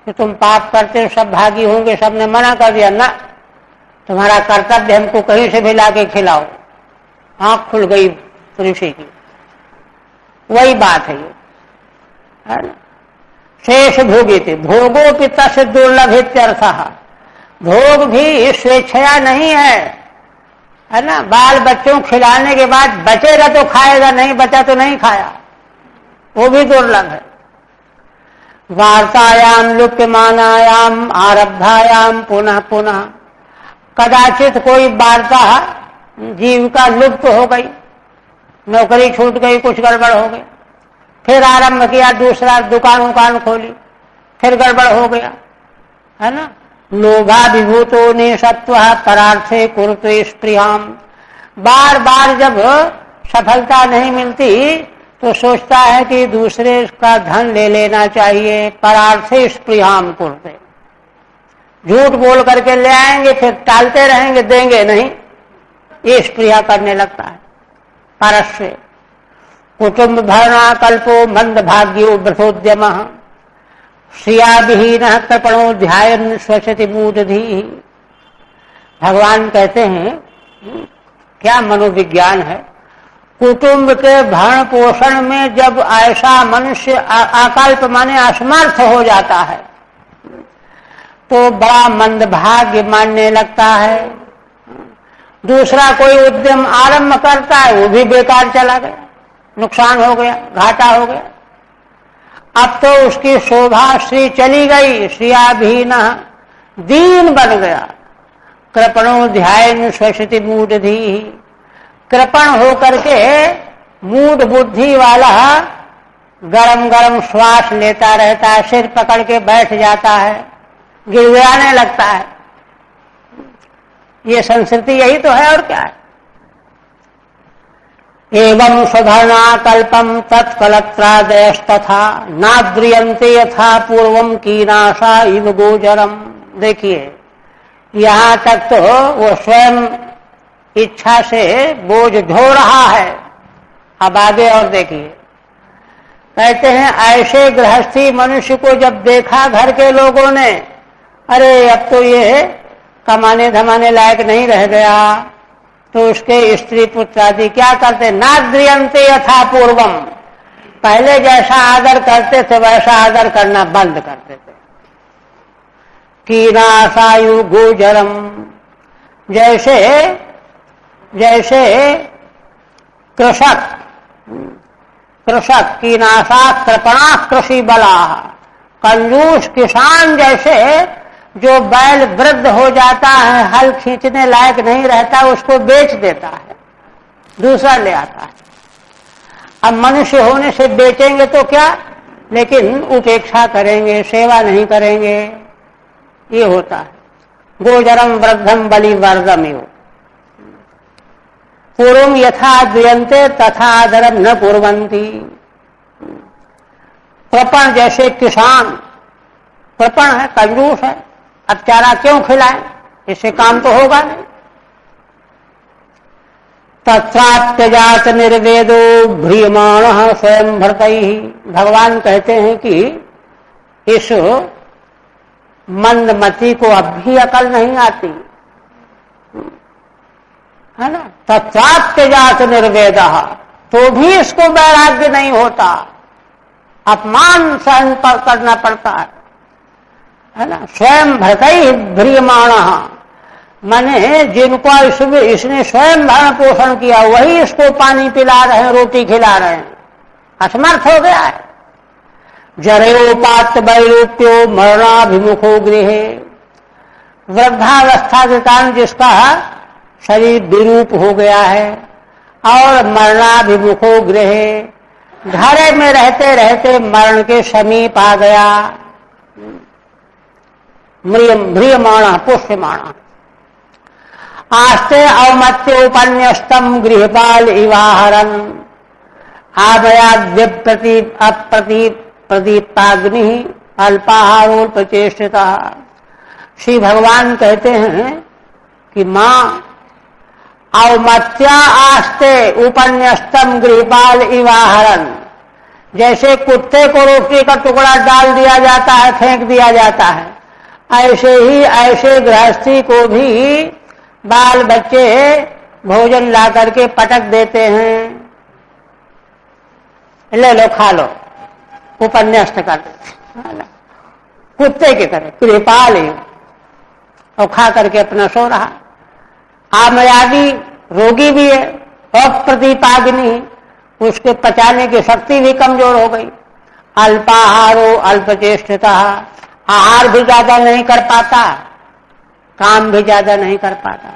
कि तुम पाप करते हो, सब भागी होंगे। सबने मना कर दिया, ना, तुम्हारा कर्तव्य हमको कहीं से भी लाके खिलाओ। आंख खुल गई ऋषि की। वही बात है ये, है ना। शेष भोगित भोगों की तस् दुर्लभित्यर्थ, भोग भी स्वेच्छया नहीं है ना। बाल बच्चों खिलाने के बाद बचेगा तो खाएगा, नहीं बचा तो नहीं खाया, वो भी दुर्लभ है। वार्तायाम लुप्यमानायाम आरब्धायाम पुनः पुनः, कदाचित कोई वार्ता जीविका लुप्त हो गई, नौकरी छूट गई, कुछ गड़बड़ हो गई, फिर आरंभ किया, दूसरा दुकान खोली, फिर गड़बड़ हो गया, है ना। लोभा विभूतो ने सत्व परार्थे कुरुते स्प्रियाम, बार बार जब सफलता नहीं मिलती तो सोचता है कि दूसरे का धन ले लेना चाहिए। परार्थे स्प्रियाम कुरुते, झूठ बोल करके ले आएंगे, फिर टालते रहेंगे, देंगे नहीं, ये स्प्रिया करने लगता है। परस्वे कुटुंब भरणा कल्पो मंद भाग्यो व्रतोद्यम श्रिया विहीन कृपणो ध्यायन् स्वशति मूढ़धि। भगवान कहते हैं, क्या मनोविज्ञान है, कुटुंब के भरण पोषण में जब ऐसा मनुष्य अकल्प माने असमर्थ हो जाता है तो बड़ा मंदभाग्य मानने लगता है। दूसरा कोई उद्यम आरंभ करता है, वो भी बेकार चला गया, नुकसान हो गया, घाटा हो गया। अब तो उसकी शोभा श्री चली गई, श्रियाभीन दीन बन गया। कृपणो ध्यायन् स्वशति मूढ़धि, कृपण होकर के मूढ़ बुद्धि वाला गरम गरम श्वास लेता रहता है, सिर पकड़ के बैठ जाता है, गिड़गिड़ाने लगता है। ये संस्कृति यही तो है, और क्या है। एवं स्वधर्णा कल्पम तत्कलत्रादयस्तथा नाद्रियन्ते यथा पूर्वम कीनाशा इव गोचरम। देखिए, यहां तक तो वो स्वयं इच्छा से बोझ ढो रहा है। अब आगे और देखिए, कहते हैं ऐसे गृहस्थी मनुष्य को जब देखा घर के लोगों ने, अरे अब तो ये कमाने धमाने लायक नहीं रह गया, तो उसके स्त्री पुत्र आदि क्या करते, नाद्रियन्ते यथा पूर्वम, पहले जैसा आदर करते थे वैसा आदर करना बंद करते थे। कीनाशायु गोचरम, जैसे जैसे कृषक कीनाशा कृपणा कृषि बला, कंजूस किसान जैसे जो बैल वृद्ध हो जाता है, हल खींचने लायक नहीं रहता, उसको बेच देता है, दूसरा ले आता है। अब मनुष्य होने से बेचेंगे तो क्या, लेकिन उपेक्षा करेंगे, सेवा नहीं करेंगे, ये होता है। गोचरम वृद्धम बलि वर्धमेव पूर्वम यथा द्रियन्ते तथा आदरम न कुर्वन्ति। कृपण जैसे किसान, कृपण है, कंजूस है, अब चारा क्यों खिलाएं, इससे काम तो होगा नहीं। तत्रात्यजात निर्वेदो भ्रियमाणः स्वयं भर्तैः। भगवान कहते हैं कि इस मंदमती को अब भी अकल नहीं आती है ना। तत्रात्यजात निर्वेदः, तो भी इसको वैराग्य नहीं होता, अपमान सहन करना पड़ता है ना। स्वयं भर्तैः भ्रियमाणः, माने जिनको इसने स्वयं भरण पोषण किया वही इसको पानी पिला रहे हैं, रोटी खिला रहे हैं, असमर्थ हो गया है। जरयोपात वैरूप्यो मरणाभिमुखो गृहे, वृद्धावस्था के कारण जिसका शरीर विरूप हो गया है और मरणाभिमुखो गृहे, घर में रहते रहते मरण के समीप आ गया। म्रियमाण पुष्यमाण आस्ते अवमत्योपन्यस्तम गृहपाल इवाहरन आभयाद्य प्रदीप्ताग्नि अल्पाहारोपचेष्टिता। श्री भगवान कहते हैं कि मां अवमत्या आस्ते उपन्यस्तम गृहपाल इवाहरन, जैसे कुत्ते को रोटी का टुकड़ा डाल दिया जाता है, फेंक दिया जाता है, ऐसे ही ऐसे गृहस्थी को भी बाल बच्चे भोजन ला करके पटक देते हैं, ले लो खा लो, उपन्यस्त कर देते कुत्ते की तरह कृपाल ही, और खा करके अपना सो रहा। आमयादी रोगी भी है, अप्रदीपाग्नि, उसके पचाने की शक्ति भी कमजोर हो गई। अल्पाहारो अल्पचेष्टिता, आहार भी ज्यादा नहीं कर पाता, काम भी ज्यादा नहीं कर पाता।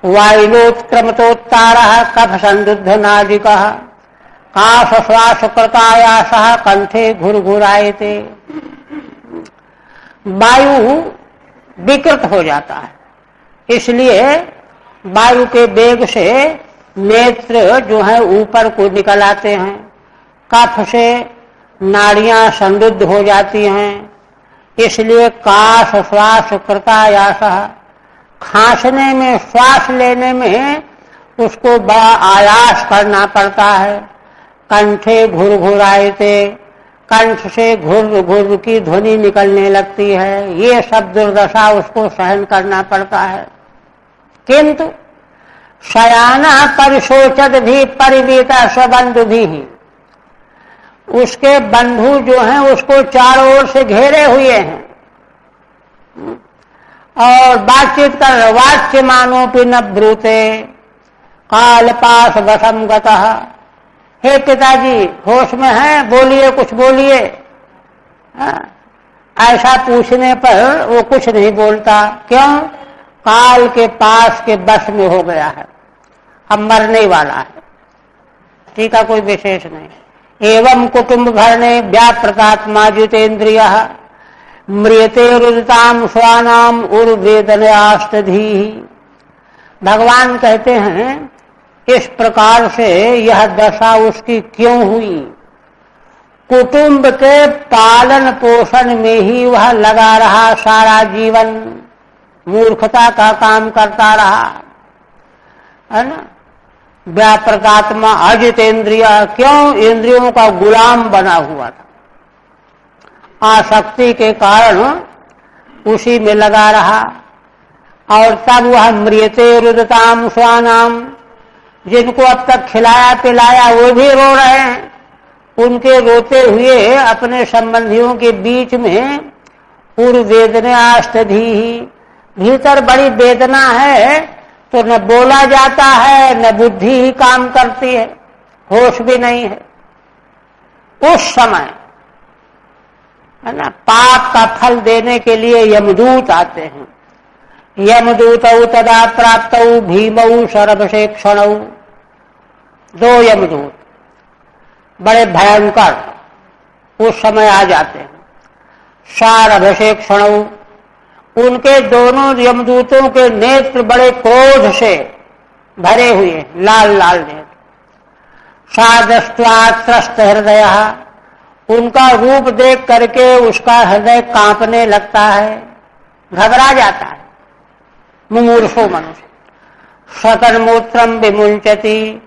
वायुलोत्क्रमतोत्तार कफ संदुद्ध नाजिक काश श्वास कृतायास कंठे घुरघुरायते। वायु विकृत हो जाता है, इसलिए वायु के वेग से नेत्र जो है ऊपर को निकल आते हैं, कफ से नाड़ियां संरुद्ध हो जाती हैं, इसलिए काश श्वास कृतायास, खांसने में श्वास लेने में उसको बड़ा आयास करना पड़ता है। कंठे घुरघुरायते, कंठ से घुर घुर की ध्वनि निकलने लगती है, ये सब दुर्दशा उसको सहन करना पड़ता है। किंतु शयाना परिशोचत भी परिवीता स्वबंधु भी, उसके बंधु जो हैं उसको चारों ओर से घेरे हुए हैं और बातचीत कर वाच्य मानोपि न ब्रूते काल पास वसम गतः। हे पिताजी होश में हैं, बोलिए कुछ बोलिए। ऐसा पूछने पर वो कुछ नहीं बोलता, क्यों? काल के पास के बस में हो गया है, अब मरने वाला है, ठीक है, कोई विशेष नहीं। एवं कुटुंब भरने व्याप्रतात्मा जितेन्द्रिय म्रियते रुदताम स्वानाम उर्वेदनयास्तधी। भगवान कहते हैं इस प्रकार से यह दशा उसकी क्यों हुई? कुटुंब के पालन पोषण में ही वह लगा रहा, सारा जीवन मूर्खता का काम करता रहा, है ना। व्याप्रतात्मा अजितेंद्रिय, क्यों? इंद्रियों का गुलाम बना हुआ था, आसक्ति के कारण उसी में लगा रहा। और तब वह म्रियते रुदताम स्वानाम, जिनको अब तक खिलाया पिलाया वो भी रो रहे हैं, उनके रोते हुए अपने संबंधियों के बीच में उर्वेदनास्तधी, भीतर बड़ी वेदना है, तो न बोला जाता है न बुद्धि ही काम करती है, होश भी नहीं है। उस समय है ना, पाप का फल देने के लिए यमदूत आते हैं। यमदूतौ तदा प्राप्तौ भीमौ शरभसेक्षणौ, दो यमदूत बड़े भयंकर उस समय आ जाते हैं। शरभसेक्षणौ, उनके दोनों यमदूतों के नेत्र बड़े क्रोध से भरे हुए, लाल लाल नेत्र। सादृष्ट्वा त्रस्त हृदय, उनका रूप देख करके उसका हृदय कांपने लगता है, घबरा जाता है मुमूर्षो मनुष्य। सकलमूत्रम विमुंचति,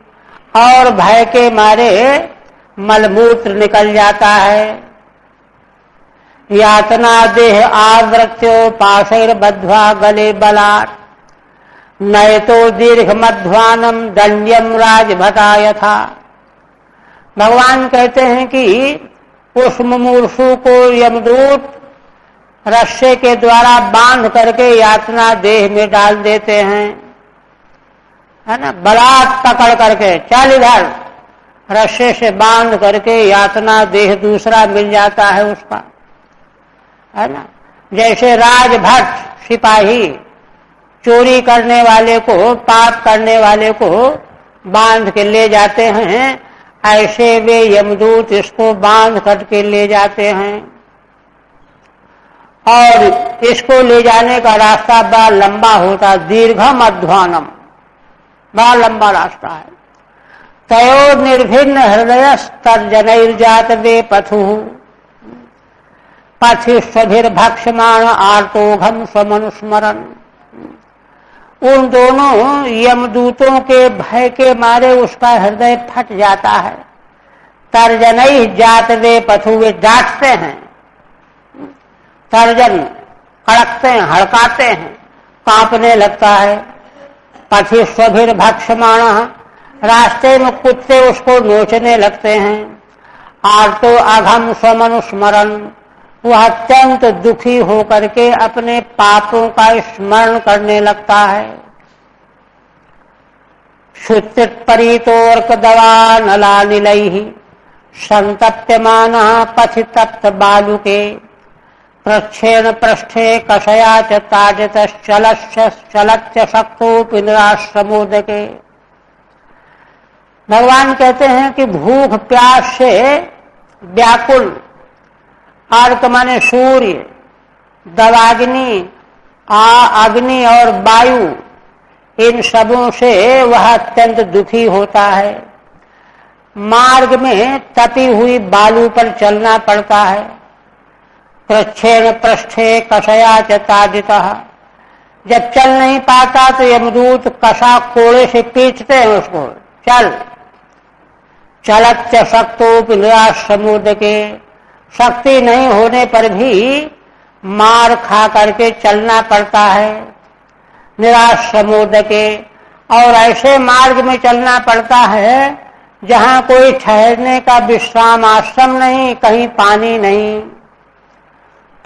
और भय के मारे मलमूत्र निकल जाता है। यातना देह आवृत्यो पाशैर्बद्ध्वा गले बलात्, नयतो दीर्घ मध्वानम दंड्यम राजभटा यथा। भगवान कहते हैं कि उस मुमूर्षु को यमदूत रस्से के द्वारा बांध करके यातना देह में डाल देते हैं, है ना, बलात् पकड़ करके, चल इधर, रस्से से बांध करके यातना देह दूसरा मिल जाता है उसका, है ना। जैसे राजभट सिपाही चोरी करने वाले को, पाप करने वाले को बांध के ले जाते हैं, ऐसे वे यमदूत इसको बांध करके ले जाते हैं। और इसको ले जाने का रास्ता बड़ा लंबा होता, दीर्घम अध्वानम, बड़ा लंबा रास्ता है। तयो निर्भिन्न हृदय तर्जनैर्जात वे पथु, पथिस्वभिर्भक्षमाण आर्तोघम स्वमनुस्मरण। उन दोनों यमदूतों के भय के मारे उसका हृदय फट जाता है। तर्जनई जात वे पथु, वे डांटते हैं, तर्जन कड़कते हैं, हड़काते हैं, कांपने लगता है। पथिस्वभिर्भक्षमाण, रास्ते में कुत्ते उसको नोचने लगते हैं। आर्तो अघम स्वमनुस्मरण, वह अत्यंत दुखी होकर के अपने पापों का स्मरण करने लगता है। शुचित्परीतोर्क दवा नलानिलैहि, संतप्यमान पथि तप्त बालुके, प्रच्छेन पृष्ठे कषया च चलच्च शक्तोऽपि निराश्रमोदके। भगवान कहते हैं कि भूख प्यास से व्याकुल, अर्क माने सूर्य, दवाग्नि, अग्नि और वायु, इन सबों से वह अत्यंत दुखी होता है। मार्ग में तपी हुई बालू पर चलना पड़ता है। प्रच्छेन पृष्ठे कषया च ताडितः, जब चल नहीं पाता तो यमदूत कषा कोड़े से पीटते हैं उसको, चल। चलच्च शक्तोऽपि निराश्रमोदके, शक्ति नहीं होने पर भी मार खा करके चलना पड़ता है। निराश्रमोदके, और ऐसे मार्ग में चलना पड़ता है जहां कोई ठहरने का विश्राम आश्रम नहीं, कहीं पानी नहीं।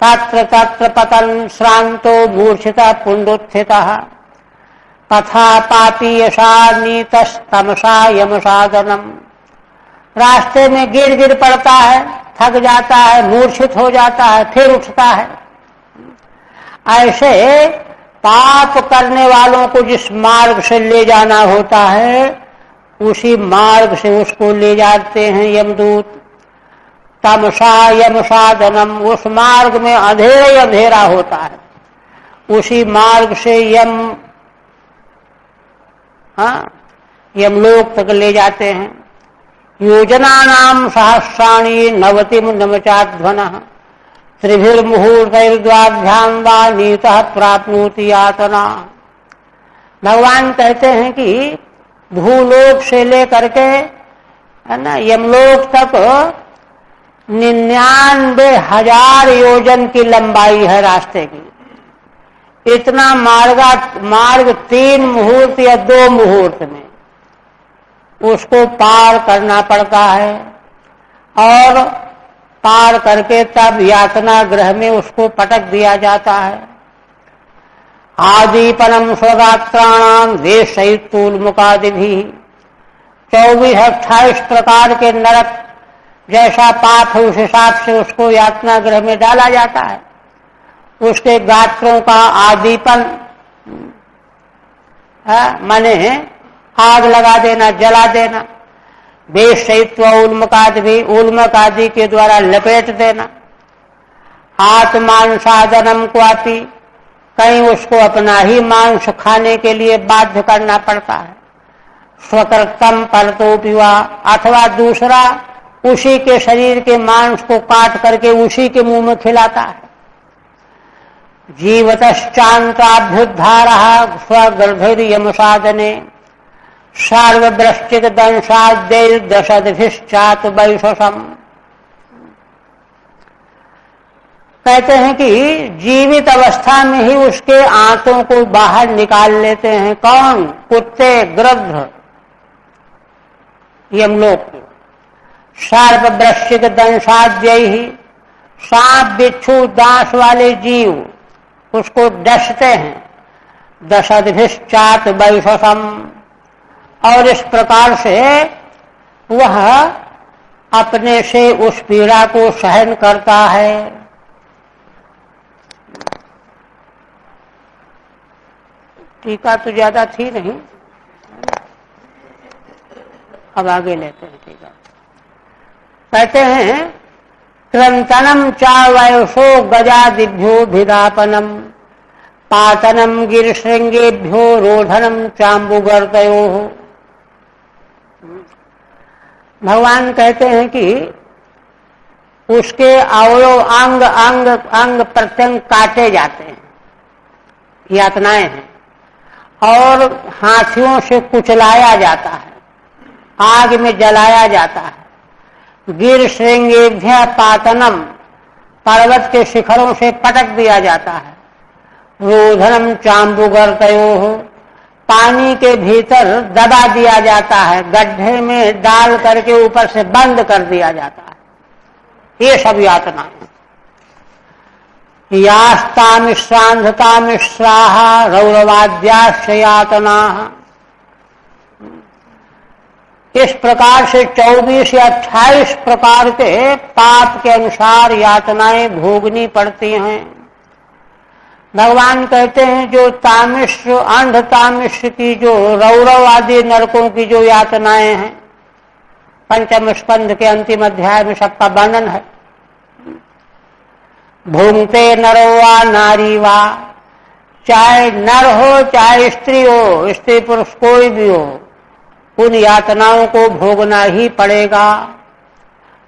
तत्र तत्र पतन श्रांतो मूर्छिता पुंडोत्थितः, पथा पापीयसा नीतस्तमसा यमसादनम। रास्ते में गिर गिर पड़ता है, थक जाता है, मूर्छित हो जाता है, फिर उठता है। ऐसे पाप करने वालों को जिस मार्ग से ले जाना होता है, उसी मार्ग से उसको ले जाते हैं यमदूत। तमसा यमसादनम, उस मार्ग में अंधेरा ही अंधेरा होता है, उसी मार्ग से यमलोक तक ले जाते हैं। योजना नाम सहस्राणी नवतिम नमचाध्वनः, त्रिभिर्मुहूर्तैर्द्वाभ्याम वा नीतः प्राप्नोति यातना। भगवान कहते हैं कि भूलोक से लेकर के, है ना, यमलोक तक 99,000 योजन की लंबाई है रास्ते की। इतना मार्ग 3 मुहूर्त या 2 मुहूर्त में उसको पार करना पड़ता है, और पार करके तब यातना गृह में उसको पटक दिया जाता है। आदीपनम स्वगात्राणाम वेशयितूलमुकादिभिः, 24-28 प्रकार के नरक जैसा पाप है उस हिसाब से उसको यातना गृह में डाला जाता है। उसके गात्रों का आदीपन माने आग लगा देना, जला देना। वेशयित्व उल्मकादि, उल्मक आदि के द्वारा लपेट देना। आत्मांसादनम क्वापि, कहीं उसको अपना ही मांस खाने के लिए बाध्य करना पड़ता है। स्वकृतम परतोपि वा, अथवा दूसरा उसी के शरीर के मांस को काट करके उसी के मुंह में खिलाता है। जीवतश्चान्ताभ्युद्धारः स्वगर्भैर्यमसादने सार्ववृश्चिकदंशाद्यैर्दशद्भिश्चातुवैशसम्। कहते हैं कि जीवित अवस्था में ही उसके आंतों को बाहर निकाल लेते हैं। कौन? कुत्ते, गृध्र, यमलोक। सार्ववृश्चिक दंशाद्य ही, सांप, बिच्छू, दांत वाले जीव उसको डसते हैं। दशद्भिश्चातुवैशसम्, और इस प्रकार से वह अपने से उस पीड़ा को सहन करता है। टीका तो ज्यादा थी नहीं, अब आगे लेते हैं टीका। कहते हैं क्रंतनम चावयसो गजादिभ्यो भिदापनम पातनम गिरिशृंगेभ्यो रोधनम चाम्बुगर्तयो। भगवान कहते हैं कि उसके अवयव अंग अंग अंग प्रत्यंग काटे जाते हैं, यातनाएं हैं, और हाथियों से कुचलाया जाता है, आग में जलाया जाता है। गिर श्रृंगेभ्य पातनम, पर्वत के शिखरों से पटक दिया जाता है। रोधनम चाम्बुगर्तयोः, पानी के भीतर दबा दिया जाता है, गड्ढे में डाल करके ऊपर से बंद कर दिया जाता है। ये सब यातना है। यास्तामिश्रांधतामिश्राः रौरवाद्याश्च यातनाः। इस प्रकार से 24 या 28 प्रकार के पाप के अनुसार यातनाएं भोगनी पड़ती हैं। भगवान कहते हैं जो तामिश्र, अंध तामिश्र की, जो रौरव आदि नरकों की जो यातनाएं हैं, पंचम स्कंध के अंतिम अध्याय में सबका वर्णन है। भूंगते नरो वा नारी वा, चाहे नर हो चाहे स्त्री हो, स्त्री पुरुष कोई भी हो, उन यातनाओं को भोगना ही पड़ेगा।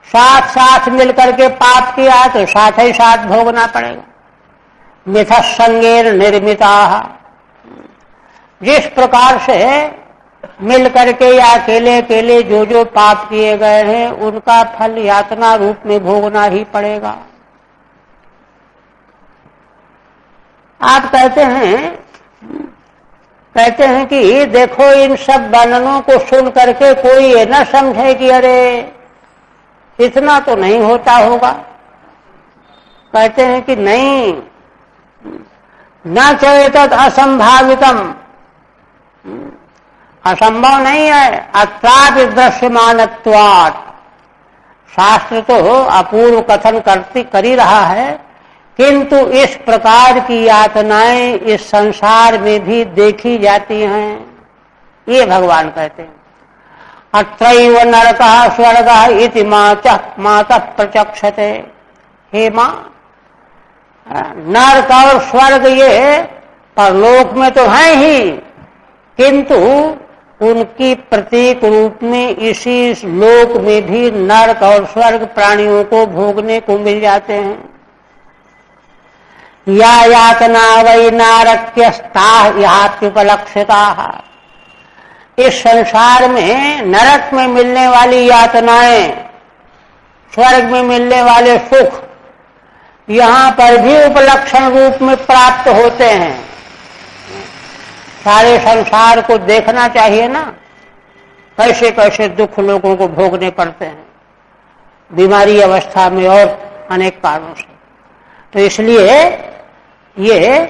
साथ साथ मिलकर के पाप किया तो साथ ही साथ भोगना पड़ेगा। मिथः संगेन निर्मिता, जिस प्रकार से मिलकर के या अकेले अकेले जो जो पाप किए गए हैं उनका फल यातना रूप में भोगना ही पड़ेगा। आप कहते हैं कि देखो इन सब वर्णनों को सुन करके कोई ये न समझे कि अरे इतना तो नहीं होता होगा। कहते हैं कि नहीं, न चेतद असंभावितम, असंभव नहीं है। अत्रापि दृश्यमानत्वात्, शास्त्र तो अपूर्व कथन कर ही रहा है, किंतु इस प्रकार की यातनाएं इस संसार में भी देखी जाती हैं। ये भगवान कहते हैं। अत्रैव नरकः स्वर्गः इति मातः प्रचक्षते। हे मां, नरक और स्वर्ग ये परलोक में तो हैं ही, किंतु उनकी प्रतीक रूप में इसी लोक में भी नरक और स्वर्ग प्राणियों को भोगने को मिल जाते हैं। या यातना वै नारक्यस्ताः यात्युपलक्षिताः। इस संसार में नरक में मिलने वाली यातनाएं, स्वर्ग में मिलने वाले सुख यहां पर भी उपलक्षण रूप में प्राप्त होते हैं। सारे संसार को देखना चाहिए ना, कैसे कैसे दुख लोगों को भोगने पड़ते हैं, बीमारी अवस्था में और अनेक कारणों से। तो इसलिए ये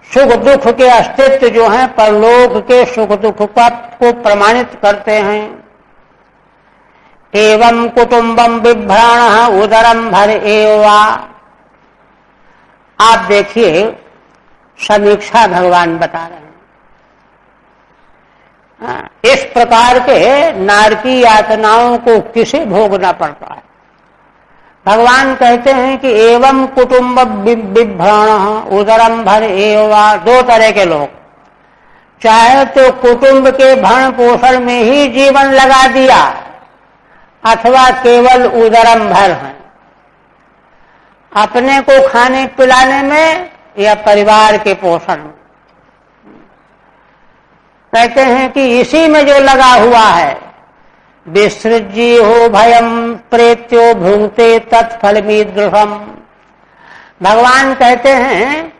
सुख दुख के अस्तित्व जो हैं परलोक के सुख दुख को प्रमाणित करते हैं। एवं कुटुंबम बिभ्राणः उदरम भर एवा। आप देखिए समीक्षा भगवान बता रहे हैं। इस प्रकार के नारकी यातनाओं को किसे भोगना पड़ता है? भगवान कहते हैं कि एवं कुटुंब बिभ्राणः उदरम भर एवा। दो तरह के लोग, चाहे तो कुटुंब के भरण पोषण में ही जीवन लगा दिया अथवा केवल उदरम भर है, अपने को खाने पिलाने में या परिवार के पोषण में। कहते हैं कि इसी में जो लगा हुआ है, विसृज्य हो भयम प्रेत्यो भुंगते तत्फलमीदृशम। भगवान कहते हैं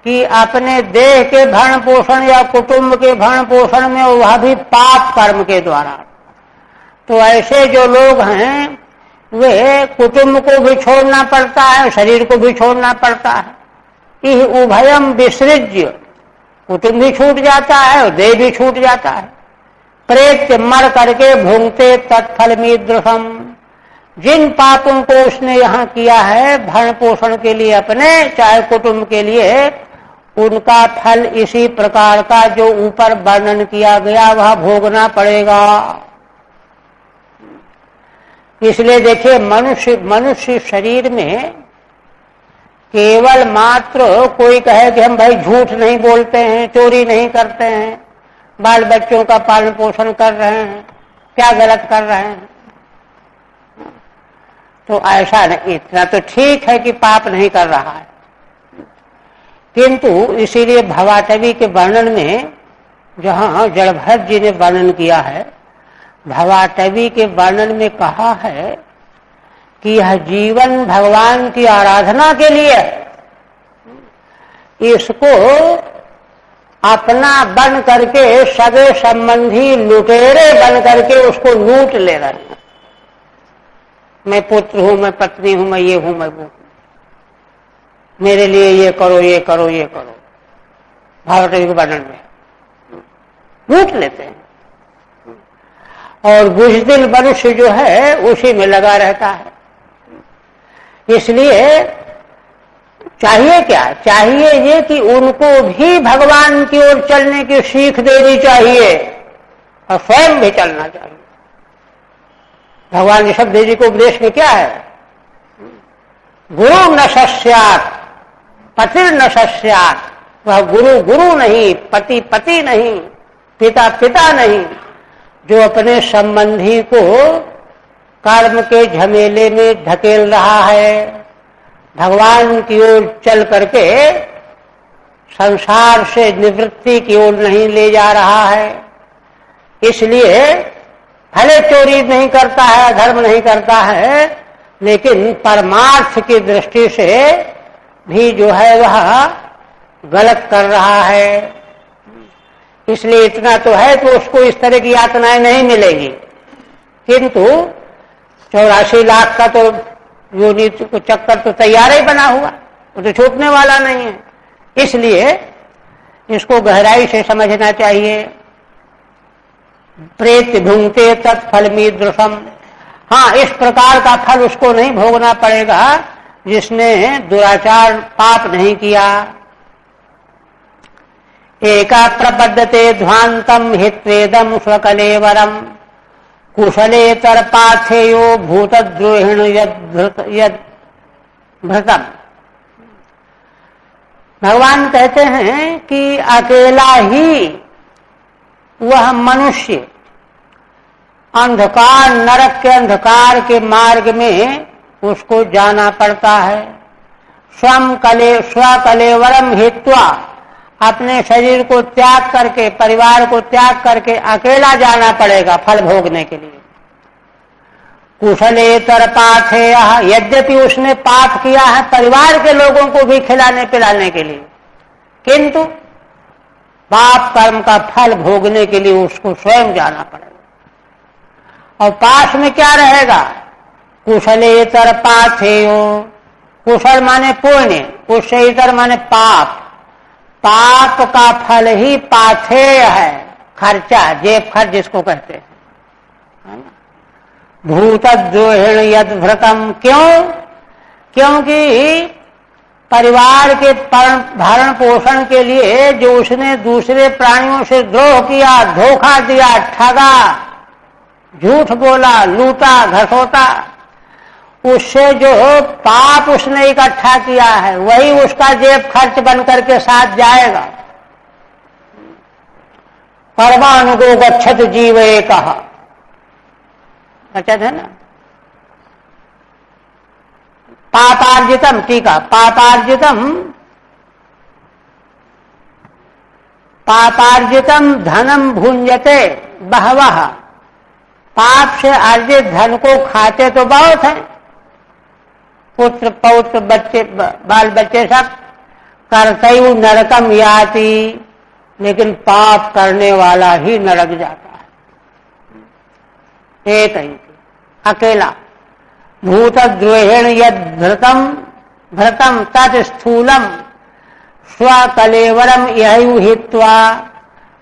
कि अपने देह के भरण पोषण या कुटुंब के भरण पोषण में, वह भी पाप कर्म के द्वारा। तो ऐसे जो लोग हैं वे कुटुंब को भी छोड़ना पड़ता है, शरीर को भी छोड़ना पड़ता है। यह उभयम विसृज्य, कुटुंब भी छूट जाता है और देह भी छूट जाता है। प्रेत्य मर करके भुंगते तत्फलमीदृशम। जिन पापों को उसने यहाँ किया है भरण पोषण के लिए अपने, चाहे कुटुंब के लिए, उनका फल इसी प्रकार का जो ऊपर वर्णन किया गया वह भोगना पड़ेगा। इसलिए देखिए, मनुष्य शरीर में केवल मात्र कोई कहे कि हम भाई झूठ नहीं बोलते हैं, चोरी नहीं करते हैं, बाल बच्चों का पालन पोषण कर रहे हैं, क्या गलत कर रहे हैं, तो ऐसा नहीं। इतना तो ठीक है कि पाप नहीं कर रहा है, किंतु इसीलिए भवाटवी के वर्णन में, जहां जड़भरत जी ने वर्णन किया है, भवाटवी के वर्णन में कहा है कि यह जीवन भगवान की आराधना के लिए, इसको अपना बन करके सगे संबंधी लुटेरे बन करके उसको लूट ले रहे हैं। मैं पुत्र हूं, मैं पत्नी हूं, मैं ये हूं, मैं वो हूं, मेरे लिए ये करो, ये करो, ये करो। भवाटवी के वर्णन में लूट लेते हैं। और बुज़दिल मनुष्य जो है उसी में लगा रहता है। इसलिए चाहिए क्या? चाहिए ये कि उनको भी भगवान की ओर चलने की सीख देनी चाहिए और स्वयं भी चलना चाहिए। भगवान ऋषभदेव जी को उपदेश में क्या है? गुरु न सस्यात् पतिर न सस्यात्। वह गुरु गुरु नहीं, पति पति नहीं, पिता पिता नहीं, जो अपने संबंधी को कर्म के झमेले में ढकेल रहा है, भगवान की ओर चल करके संसार से निवृत्ति की ओर नहीं ले जा रहा है। इसलिए भले चोरी नहीं करता है, धर्म नहीं करता है, लेकिन परमार्थ की दृष्टि से भी जो है वह गलत कर रहा है। इसलिए इतना तो है कि उसको इस तरह की यातनाएं नहीं मिलेगी, किंतु 84 लाख का तो योनि चक्कर तो तैयार ही बना हुआ, वो तो छूटने वाला नहीं है। इसलिए इसको गहराई से समझना चाहिए। प्रेत भुंगते तत्फलमीदृशम। हाँ, इस प्रकार का फल उसको नहीं भोगना पड़ेगा जिसने दुराचार पाप नहीं किया। एका प्रपद्यते ध्वांतम हित्वेदम स्वकलेवरम कुशलेतर पाथेयो भूतद्रोहिण यद्भृतम। भगवान कहते हैं कि अकेला ही वह मनुष्य अंधकार, नरक के अंधकार के मार्ग में उसको जाना पड़ता है। स्वकलेवरम हित्वा, अपने शरीर को त्याग करके, परिवार को त्याग करके अकेला जाना पड़ेगा फल भोगने के लिए। कुशलेतर पाथेय, यद्यपि उसने पाप किया है परिवार के लोगों को भी खिलाने पिलाने के लिए, किंतु पाप कर्म का फल भोगने के लिए उसको स्वयं जाना पड़ेगा। और पास में क्या रहेगा? कुशलेतर पाथेयो। कुशल माने पुण्य, कुशलेतर माने पाप। पाप का फल ही पाथेय है, खर्चा, जेब खर्च जिसको कहते हैं, है ना। भूतद्रोहिण यद्भृतम। क्यों? क्योंकि परिवार के भरण पोषण के लिए जो उसने दूसरे प्राणियों से द्रोह किया, धोखा दिया, ठगा, झूठ बोला, लूटा, घसोटा, उससे जो पाप उसने इकट्ठा किया है वही उसका जेब खर्च बन करके साथ जाएगा। परमानुगो गच्छत जीव एकः, बचत है ना। पापार्जितम, टीका, पापार्जितम पापार्जितम धनम भुंजते बहवः, पाप से अर्जित धन को खाते तो बहुत हैं, पुत्र पौत्र बच्चे बाल बच्चे सब। कर्तयु नरकम याति, लेकिन पाप करने वाला ही नरक जाता है, एक ही अकेला। भूतद्रोहेण यद भृतम तत् स्थूलम स्वकलेवरम यही हित्वा,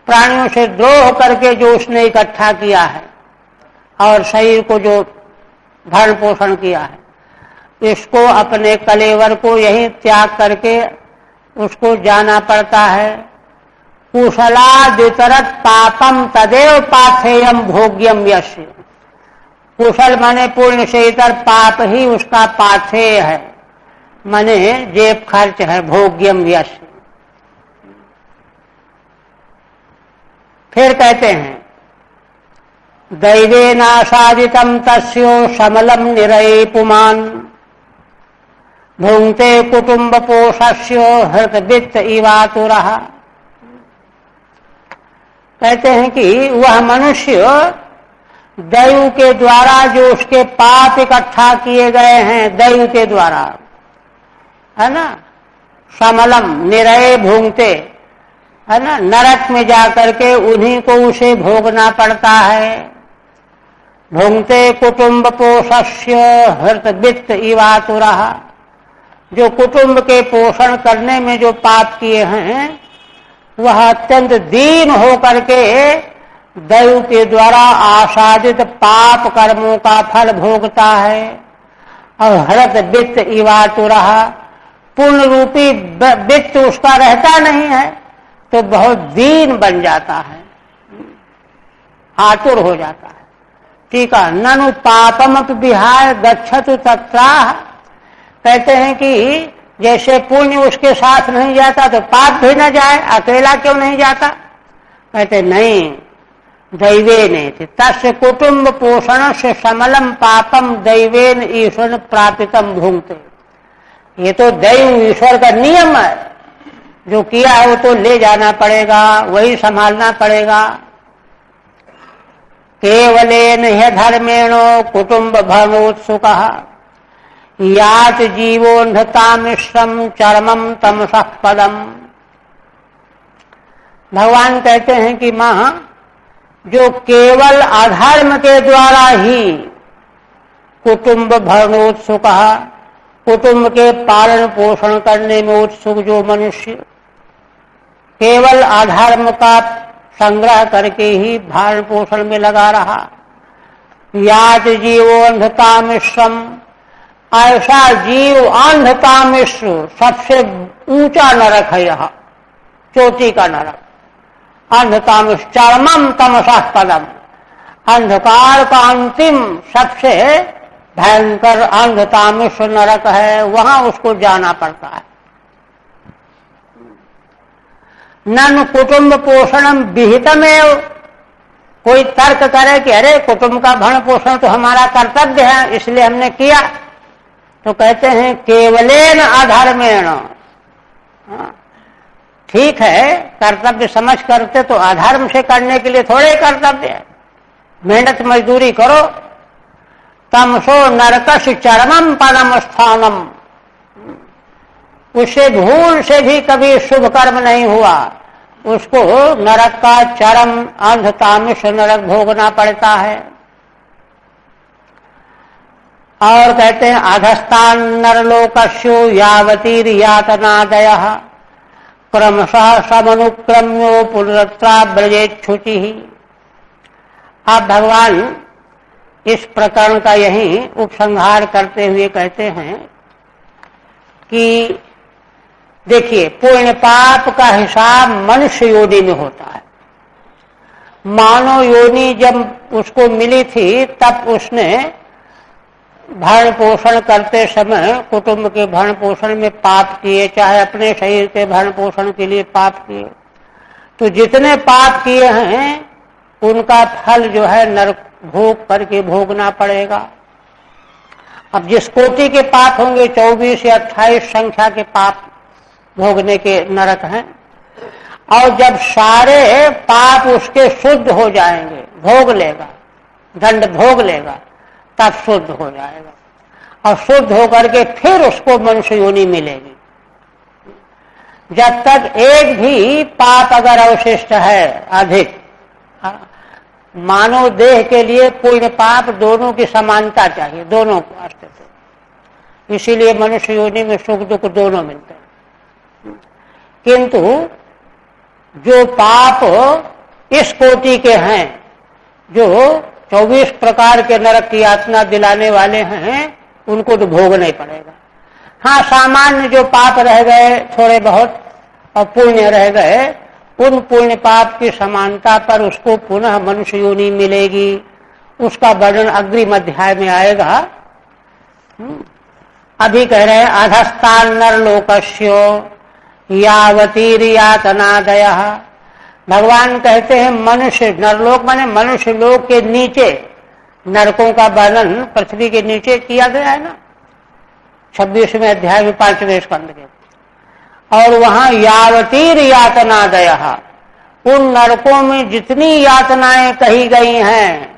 प्राणियों से द्रोह करके जो उसने इकट्ठा किया है और शरीर को जो भरण पोषण किया है, इसको अपने कलेवर को यही त्याग करके उसको जाना पड़ता है। कुशलादितरत पापम तदेव पाथेयम भोग्यम यस्य, कुशल माने पुण्य से इतर पाप ही उसका पाथेय है, माने जेब खर्च है, भोग्यम यस्य। फिर कहते हैं दैवेनासादितम तस्यो समलम निरये पुमान, भुंक्ते कुटुंब पोषस्य हृत वित्त इवातुरः। कहते हैं कि वह मनुष्य दैव के द्वारा जो उसके पाप इकट्ठा किए गए हैं, दैव के द्वारा, है ना, समलम निरये भुंक्ते, है ना, नरक में जाकर के उन्हीं को उसे भोगना पड़ता है। भुंक्ते कुटुंब पोषस्य हृत वित्त इवातुरः, जो कुटुंब के पोषण करने में जो पाप किए हैं, वह अत्यंत दीन होकर के दैव के द्वारा आसादित पाप कर्मों का फल भोगता है। और हृत वित्त इवातुरः, पूर्ण रूपी वित्त उसका रहता नहीं है, तो बहुत दीन बन जाता है, आतुर हो जाता है। ठीक है, ननु पापमपि विहाय गच्छतु तत्राह। कहते हैं कि जैसे पुण्य उसके साथ नहीं जाता तो पाप भी न जाए, अकेला क्यों नहीं जाता? कहते नहीं, दैवेन तस्य कुटुंब पोषण से समलम पापम दैवेन ईश्वर प्रापितम भुंक्ते। ये तो दैव ईश्वर का नियम है, जो किया है वो तो ले जाना पड़ेगा, वही संभालना पड़ेगा। केवलेन ह्य धर्मेणो कुटुंब भरणोत्सुकः यात जीवोन्धतामिश्रम चरमम तमसः पदम। भगवान कहते हैं कि मां, जो केवल अधर्म के द्वारा ही कुटुंब भरणोत्सुकः, कुटुंब के पालन पोषण करने में उत्सुक जो मनुष्य केवल अधर्म का संग्रह करके ही भरण पोषण में लगा रहा, यात जीवो अंधतामिश्रम, ऐसा जीव अंधतामिश्र, सबसे ऊंचा नरक है यह, चोटी का नरक। अंधतामिश्र चरमम तमसः पदम, अंधकार का अंतिम सबसे भयंकर अंधतामिश्र नरक है, वहां उसको जाना पड़ता है। नन कुटुंब पोषणम विहितमेव, कोई तर्क करे कि अरे कुटुंब का भरण पोषण तो हमारा कर्तव्य है, इसलिए हमने किया, तो कहते हैं केवलेन अधर्मेण। ठीक है, कर्तव्य समझ करते तो अधर्म से करने के लिए थोड़े कर्तव्य है, मेहनत मजदूरी करो। तमसो नरकश चरमम परम स्थानम, उसे भूल से भी कभी शुभ कर्म नहीं हुआ, उसको नरक का चरम अंधतामिश्र नरक भोगना पड़ता है। और कहते हैं अधस्तान नरलोकस्यो यावतीर यातनादयः क्रमशः समनुक्रम्यो पुनरत्रा ब्रजेच्छुचि। आप भगवान इस प्रकरण का यही उपसंहार करते हुए कहते हैं कि देखिए, पुण्य पाप का हिसाब मनुष्य योनि में होता है। मानव योनि जब उसको मिली थी, तब उसने भरण पोषण करते समय कुटुंब के भरण पोषण में पाप किए, चाहे अपने शरीर के भरण पोषण के लिए पाप किए। तो जितने पाप किए हैं उनका फल जो है नरक भोग करके भोगना पड़ेगा। अब जिस कोटि के पाप होंगे, 24 या 28 संख्या के पाप भोगने के नरक हैं। और जब सारे पाप उसके शुद्ध हो जाएंगे, भोग लेगा, दंड भोग लेगा, तब शुद्ध हो जाएगा। और शुद्ध होकर के फिर उसको मनुष्य योनि मिलेगी। जब तक एक भी पाप अगर अवशिष्ट है अधिक, मानव देह के लिए पुण्य पाप दोनों की समानता चाहिए, दोनों को अस्तित्व। इसीलिए मनुष्य योनि में सुख दुख दोनों मिलते हैं। किंतु जो पाप इस कोटि के हैं, जो 24 प्रकार के नरक की यातना दिलाने वाले हैं, उनको तो भोगना ही पड़ेगा। हाँ, सामान्य जो पाप रह गए थोड़े बहुत और पुण्य रह गए, उन पुण्य पाप की समानता पर उसको पुनः मनुष्य योनि मिलेगी। उसका वर्णन अग्रिम अध्याय में आएगा। अभी कह रहे हैं अधस्तान नरलोकस्यो यावतीर यातनादयः। भगवान कहते हैं मनुष्य नरलोक माने मनुष्य लोक के नीचे नरकों का वर्णन पृथ्वी के नीचे किया गया है ना, 26वें अध्याय में 5वें स्कंद के। और वहां यावतीर यातनादयः, उन नरकों में जितनी यातनाएं कही गई हैं,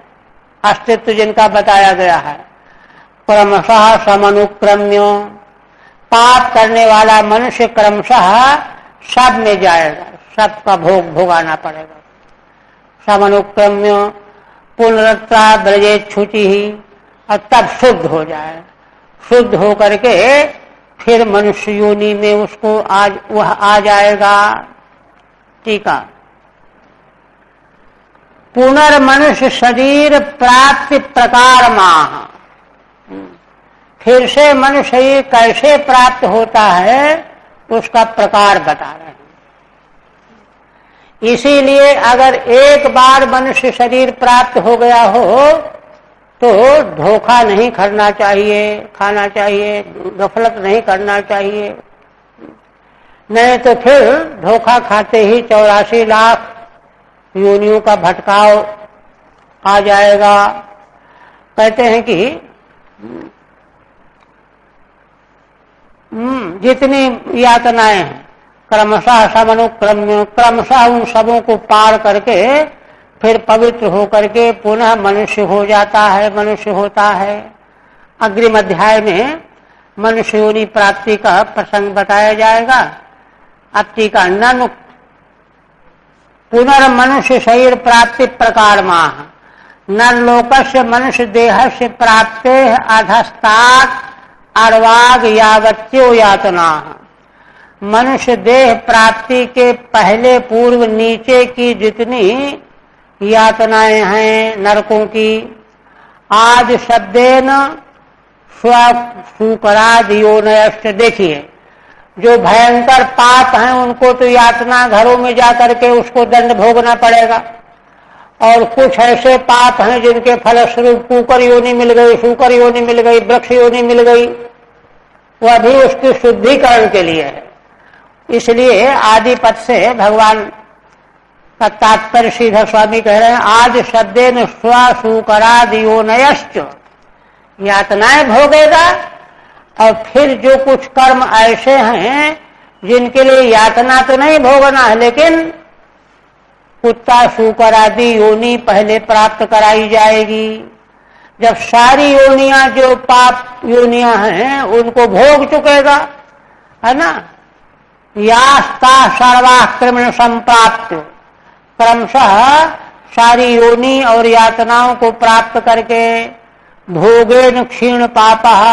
अस्तित्व जिनका बताया गया है, क्रमशः समनुक्रम्य, पाप करने वाला मनुष्य क्रमशः सब में जाएगा, सबका भोग भोगाना पड़ेगा। समनुक्रम्य पुनरत्रा ब्रजेच्छुचि ही, और तब शुद्ध हो जाए। शुद्ध होकर के फिर मनुष्य योनि में उसको वह आ जाएगा। टीका, पुनर्मनुष्य शरीर प्राप्ति प्रकार माह, फिर से मनुष्य शरीर कैसे प्राप्त होता है उसका प्रकार बता रहे हैं। इसीलिए अगर एक बार मनुष्य शरीर प्राप्त हो गया हो तो धोखा नहीं खाना चाहिए, गफलत नहीं करना चाहिए। नहीं तो फिर धोखा खाते ही 84 लाख योनियों का भटकाव आ जाएगा। कहते हैं कि जितनी यातनाएं हैं क्रमशः समनुक्रम्य, क्रमशः उन सबों को पार करके फिर पवित्र होकर के पुनः मनुष्य हो जाता है, मनुष्य होता है। अग्रिम अध्याय में मनुष्य योनि प्राप्ति का प्रसंग बताया जाएगा। अब टीका, ननु पुनर्मनुष्य शरीर प्राप्ति प्रकार माह नरलोकस्य मनुष्य देहस्य प्राप्ते अधस्तात् अर्वाग यावत्यो यातना। मनुष्य देह प्राप्ति के पहले पूर्व नीचे की जितनी यातनाएं हैं नरकों की, आज शब्देन स्वशूकराद योनयश्च। देखिए, जो भयंकर पाप हैं उनको तो यातना घरों में जाकर के उसको दंड भोगना पड़ेगा, और कुछ ऐसे पाप हैं जिनके फलस्वरूप कुकर योनि मिल गई, शूकर योनि मिल गई, वृक्ष योनि मिल गई, वह भी उसके शुद्धिकरण के लिए है। इसलिए आदिपद से भगवान का तात्पर्य सीधा स्वामी कह रहे हैं, आज शब्देन स्वशूकराद योनयश्च, यातनाएं भोगेगा। और फिर जो कुछ कर्म ऐसे हैं जिनके लिए यातना तो नहीं भोगना है, लेकिन कुत्ता शूकर आदि योनि पहले प्राप्त कराई जाएगी। जब सारी योनियां जो पाप योनियां हैं उनको भोग चुकेगा, है ना। यास्ता सर्वाक्रमण संप्राप्त, क्रमशः सारी योनि और यातनाओं को प्राप्त करके भोगेन क्षीण पापः,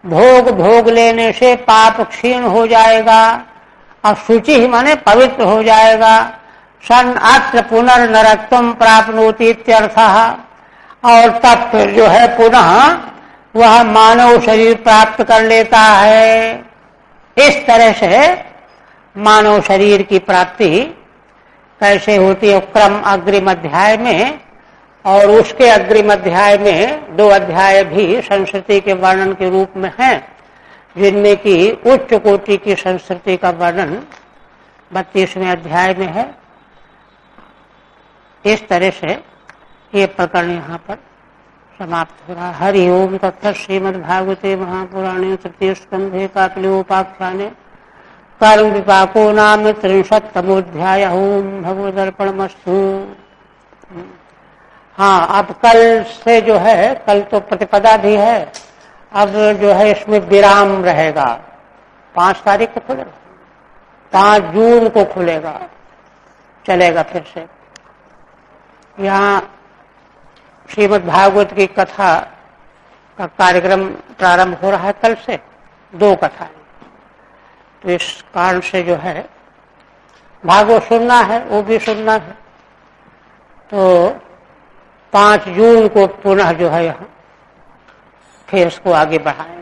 भोग लेने से पाप क्षीण हो जाएगा। और शुचि माने पवित्र हो जाएगा। सन अत्र पुनर्नरकत्वं प्राप्नोति इत्यर्थः, और तब फिर जो है पुनः वह मानव शरीर प्राप्त कर लेता है। इस तरह से मानव शरीर की प्राप्ति कैसे होती है, क्रम अग्रिम अध्याय में, और उसके अग्रिम अध्याय में 2 अध्याय भी संस्कृति के वर्णन के रूप में हैं, जिनमें कि उच्च कोटि की संस्कृति का वर्णन 32वें अध्याय में है। इस तरह से ये प्रकरण यहाँ पर समाप्त हो रहा। हरि ओम तत्सत्। श्रीमद्भागवते महापुराणे तृतीय स्कंधे काकल्योपाख्याने कर्म विपाको नाम 63तमोध्याय। ओम भगवदर्पणमस्तु। हाँ, अब कल से जो है, कल तो प्रतिपदा भी है, अब जो है इसमें विराम रहेगा। 5 तारीख को खुलेगा, 5 जून को खुलेगा, चलेगा फिर से। यहाँ श्रीमद् भागवत की कथा का कार्यक्रम प्रारंभ हो रहा है कल से, 2 कथाएं। तो इस कारण से जो है भागवत सुनना है, वो भी सुनना है। तो 5 जून को पुनः जो है यहाँ फिर इसको आगे बढ़ाएं।